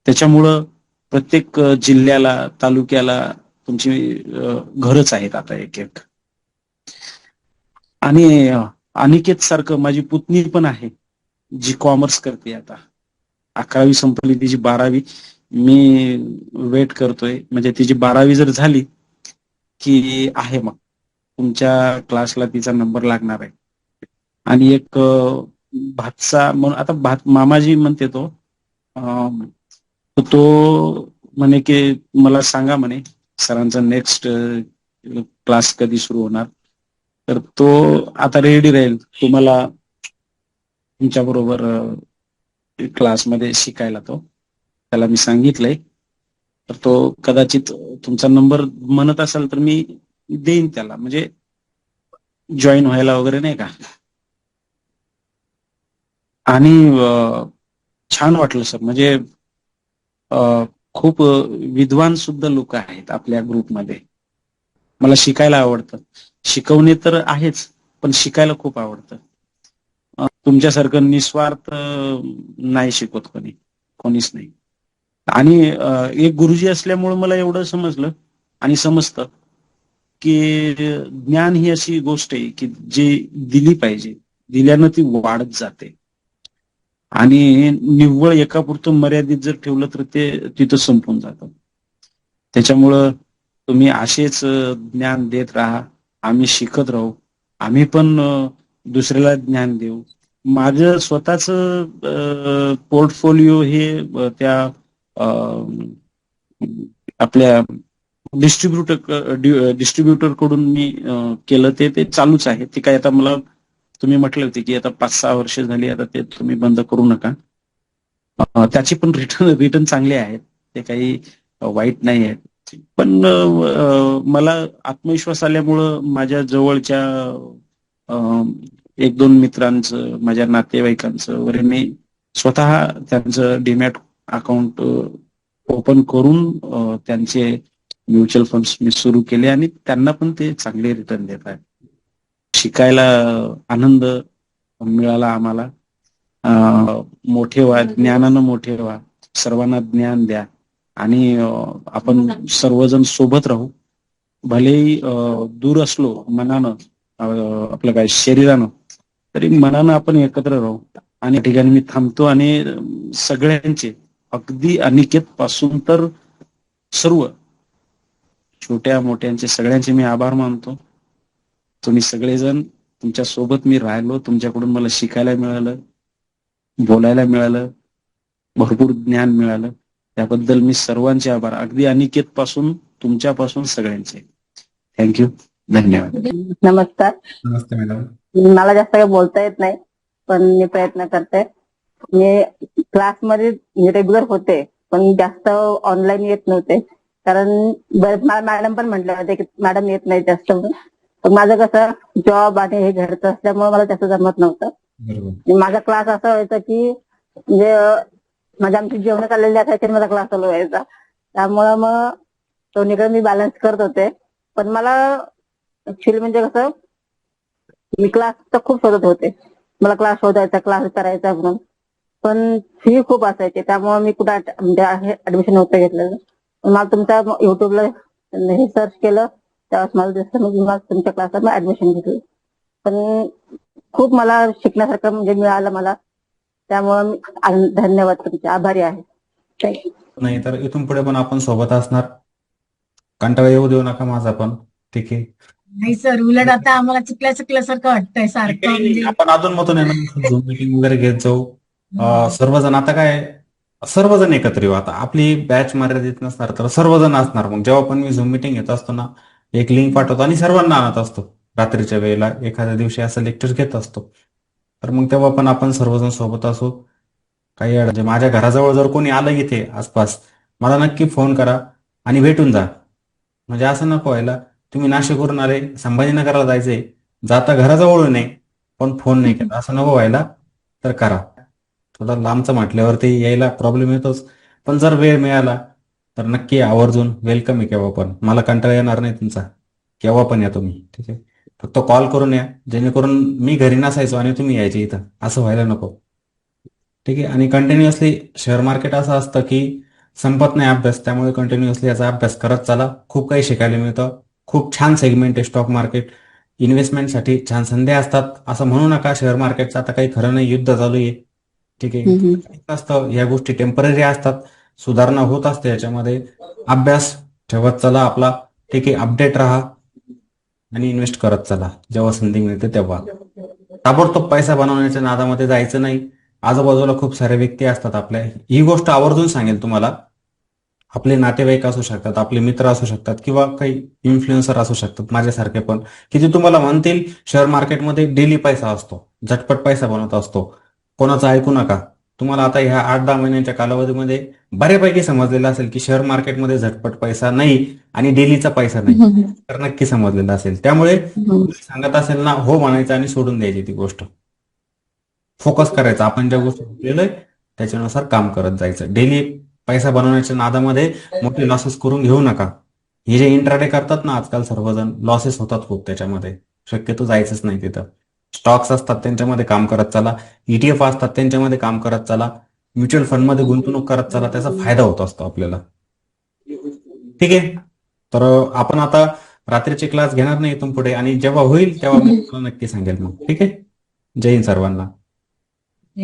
त्याच्यामुळं प्रत्येक जिल्ह्याला, तालुक्याला तुमची घरच आहेत आता एक एक. आणि अनिकेत सारखं माझी पुतणी पण आहे जी कॉमर्स करते, आता 11वी संपली, तिची 12वी मी वेट करतोय, म्हणजे तिची 12वी जर झाली की आहे मग तुमच्या क्लासला तिचा नंबर लागणार आहे. आणि एक भातसा म्हणून, आता मामाजी म्हणते तो म्हणे की मला सांगा म्हणे सरांचा नेक्स्ट क्लास कधी सुरू होणार, तर तो आता रेडी राहील तुम्हाला तुमच्या बरोबर क्लासमध्ये शिकायला. त्याला मी सांगितलंय, तर तो कदाचित तुमचा नंबर म्हणत असाल तर मी देईन त्याला, म्हणजे जॉईन व्हायला वगैरे, नाही का. आणि छान वाटलं सर, म्हणजे खूप विद्वान सुद्धा लोक आहेत आपल्या ग्रुपमध्ये. मला शिकायला आवडतं, शिकवणे तर आहेच पण शिकायला खूप आवडतं. तुमच्यासारखं निस्वार्थ नाही शिकवत कोणीच नाही. आणि एक गुरुजी असल्यामुळे मला एवढं समजलं आणि समजतं की ज्ञान ही अशी गोष्ट आहे की जी दिली पाहिजे, दिल्यानं ती वाढत जाते. आणि निव्वळ एकापुरतं मर्यादित जर ठेवलं तर ते तिथं संपून जातं. त्याच्यामुळं तुम्ही असेच ज्ञान देत राहा, आम्ही शिकत राहू, आम्ही पण दुसऱ्याला ज्ञान देऊ. माझं स्वतःच पोर्टफोलिओ हे त्या आपल्या डिस्ट्रीब्युटर कडून मी केलं ते चालूच आहे. ते काय आता मला तुम्ही म्हटले होते की आता 5-6 वर्ष झाली, आता ते तुम्ही बंद करू नका. त्याची पण रिटर्न चांगले आहेत, ते काही वाईट नाही आहेत. पण मला आत्मविश्वास आल्यामुळं माझ्या जवळच्या 1-2 मित्रांचं, माझ्या नातेवाईकांचं वगैरे मी स्वतः त्यांचं डीमॅट अकाउंट ओपन करून त्यांचे म्युच्युअल फंड्स मी सुरू केले आणि त्यांना पण ते चांगले रिटर्न देत आहेत. शिकायला आनंद मिळाला आम्हाला. मोठे व्हा, ज्ञानानं मोठे व्हा, सर्वांना ज्ञान द्या आणि आपण सर्वजण सोबत राहू. भलेही दूर असलो मनानं, आपलं काय शरीरानं, तरी मनानं आपण एकत्र राहू. आणि या ठिकाणी मी थांबतो आणि सगळ्यांचे, अगदी अनिकेत पासून तर सर्व छोट्या मोठ्यांचे सगळ्यांचे मी आभार मानतो. तुम्ही सगळेजण, तुमच्या सोबत मी राहिलो, तुमच्याकडून मला शिकायला मिळालं, बोलायला मिळालं, भरपूर ज्ञान मिळालं. त्याबद्दल मी सर्वांचे आभार, अगदी अनिकेत पासून तुमच्यापासून सगळ्यांचे. थँक्यू, धन्यवाद. नमस्कार. नमस्ते मॅडम. मला जास्त काही बोलता येत नाही, पण मी प्रयत्न करते. मी क्लासमध्ये रेग्युलर होते, पण जास्त ऑनलाईन येत नव्हते, कारण मला मॅडम पण म्हटले होते की मॅडम येत नाही जास्त. पण माझं कसं जॉब आणि हे घरचं असल्यामुळे मला जास्त जमत नव्हतं. माझा क्लास असा व्हायचा की म्हणजे माझ्या आमची जेवण चाललेली असायची, माझा क्लास चालू व्हायचा. त्यामुळं मग दोन्हीकडे मी बॅलन्स करत होते. पण मला ऍक्च्युली म्हणजे कसं, मी क्लास तर खूप शोधत होते, मला क्लास शोधायचा, क्लास करायचा म्हणून, पण फी खूप असायची. त्यामुळे मी कुठं म्हणजे ऍडमिशन नव्हतं घेतलेलं. मला तुमच्या युट्यूबला हे सर्च केलं, त्यावेळेस मला दिसलं, मग मला तुमच्या क्लासला मी ऍडमिशन घेतलं. पण खूप मला शिकण्यासारखं म्हणजे मिळालं मला. त्यामुळे धन्यवाद, तुमचे आभारी आहे. थँक्यू. नाही तर इथून पुढे पण आपण सोबत असणार. कंटाळा येऊ देऊ नका माझा पण. ठीक आहे. नाही सर, उलट आता आम्हाला चुकल्यासारखं वाटतंय सारखं. म्हणजे आपण अधूनमधून झूम मीटिंग वगैरे घेत जाऊ. सर्वजण आता काय, सर्वजण एकत्र येऊ. आता आपली बॅच मर्यादित नसणार, तर सर्वजण असणार. मग जेव्हा पण मी झूम मीटिंग घेत असतो ना, एक लिंक पाठवतो आणि सर्वांना आणत असतो. रात्रीच्या वेळेला एखाद्या दिवशी असं लेक्चर घेत असतो, तर मग तेव्हा पण आपण सर्वजण सोबत असू. काही म्हणजे माझ्या घराजवळ जर कोणी आलं इथे आसपास, मला नक्की फोन करा आणि भेटून जा. म्हणजे असं नको व्हायला, तुम्ही नाशिकवरून आले, संभाजीनगरला जायचंय, जाता घराजवळून नाही पण फोन नाही केला, असं नको व्हायला. तर करा. थोडा लांबचं म्हटल्यावरती यायला प्रॉब्लेम येतोच, पण जर वेळ मिळाला तर नक्की आवर्जून वेलकम आहे. केव्हा पण मला कंटाळा येणार नाही तुमचा, केव्हा पण या तुम्ही. ठीक आहे. फक्त कॉल करून या, जेणेकरून मी घरी नसायचो आणि तुम्ही यायचे इथं, असं व्हायला नको. ठीक आहे. आणि कंटिन्युअसली शेअर मार्केट असं असतं की संपत नाही अभ्यास, त्यामुळे कंटिन्युअसली याचा अभ्यास करत चला. खूप काही शिकायला मिळतं. खूप छान सेगमेंट आहे स्टॉक मार्केट. इन्व्हेस्टमेंटसाठी छान संधी असतात. असं म्हणू नका शेअर मार्केटचं आता काही खरं नाही, युद्ध चालू आहे. ठीक आहे. असतं, या गोष्टी टेम्पररी असतात, सुधारणा होत असते याच्यामध्ये. अभ्यास ठेवत चला आपला. ठीक आहे. अपडेट राहा आणि इन्व्हेस्ट करत चला जेव्हा संधी मिळते तेव्हा. ताबडतोब पैसा बनवण्याच्या नादामध्ये जायचं नाही. आजूबाजूला खूप सारे व्यक्ती असतात आपल्या, ही गोष्ट आवर्जून सांगेल तुम्हाला. आपले नातेवाईक असू शकतात, आपले मित्र असू शकतात, किंवा काही इन्फ्लुएन्सर असू शकतात माझ्यासारखे पण, की ते तुम्हाला म्हणतील शेअर मार्केटमध्ये डेली पैसा असतो, झटपट पैसा बनवत असतो. कोणाचं ऐकू नका. तुम्हाला आता ह्या 8-10 महिन्यांच्या कालावधीमध्ये बऱ्यापैकी समजलेलं असेल की शेअर मार्केटमध्ये झटपट पैसा नाही आणि डेलीचा पैसा नाही, तर नक्की समजलेलं असेल. त्यामुळे सांगत असेल ना, हो म्हणायचं आणि सोडून द्यायची ती गोष्ट. फोकस करायचा, आपण ज्या गोष्टी शिकलेलोय त्याच्यानुसार काम करत जायचं. डेली पैसा बनवण्याच्या नादामध्ये मोठे लॉसेस करून घेऊ नका. हे जे इंट्राडे करतात ना आजकाल सर्वजण, लॉसेस होतात खूप त्याच्यामध्ये. शक्यतो जायचंच नाही तिथं. स्टॉक्स असतात त्यांच्यामध्ये काम करत चला, ETF असतात त्यांच्यामध्ये काम करत चला, म्युच्युअल फंडमध्ये गुंतवणूक करत चला, त्याचा फायदा होत असतो आपल्याला. ठीक आहे. तर आपण आता रात्रीचे क्लास घेणार नाही इथून पुढे, आणि जेव्हा होईल तेव्हा मी तुम्हाला नक्की सांगेल मग. ठीक आहे. जय हिंद सर्वांना.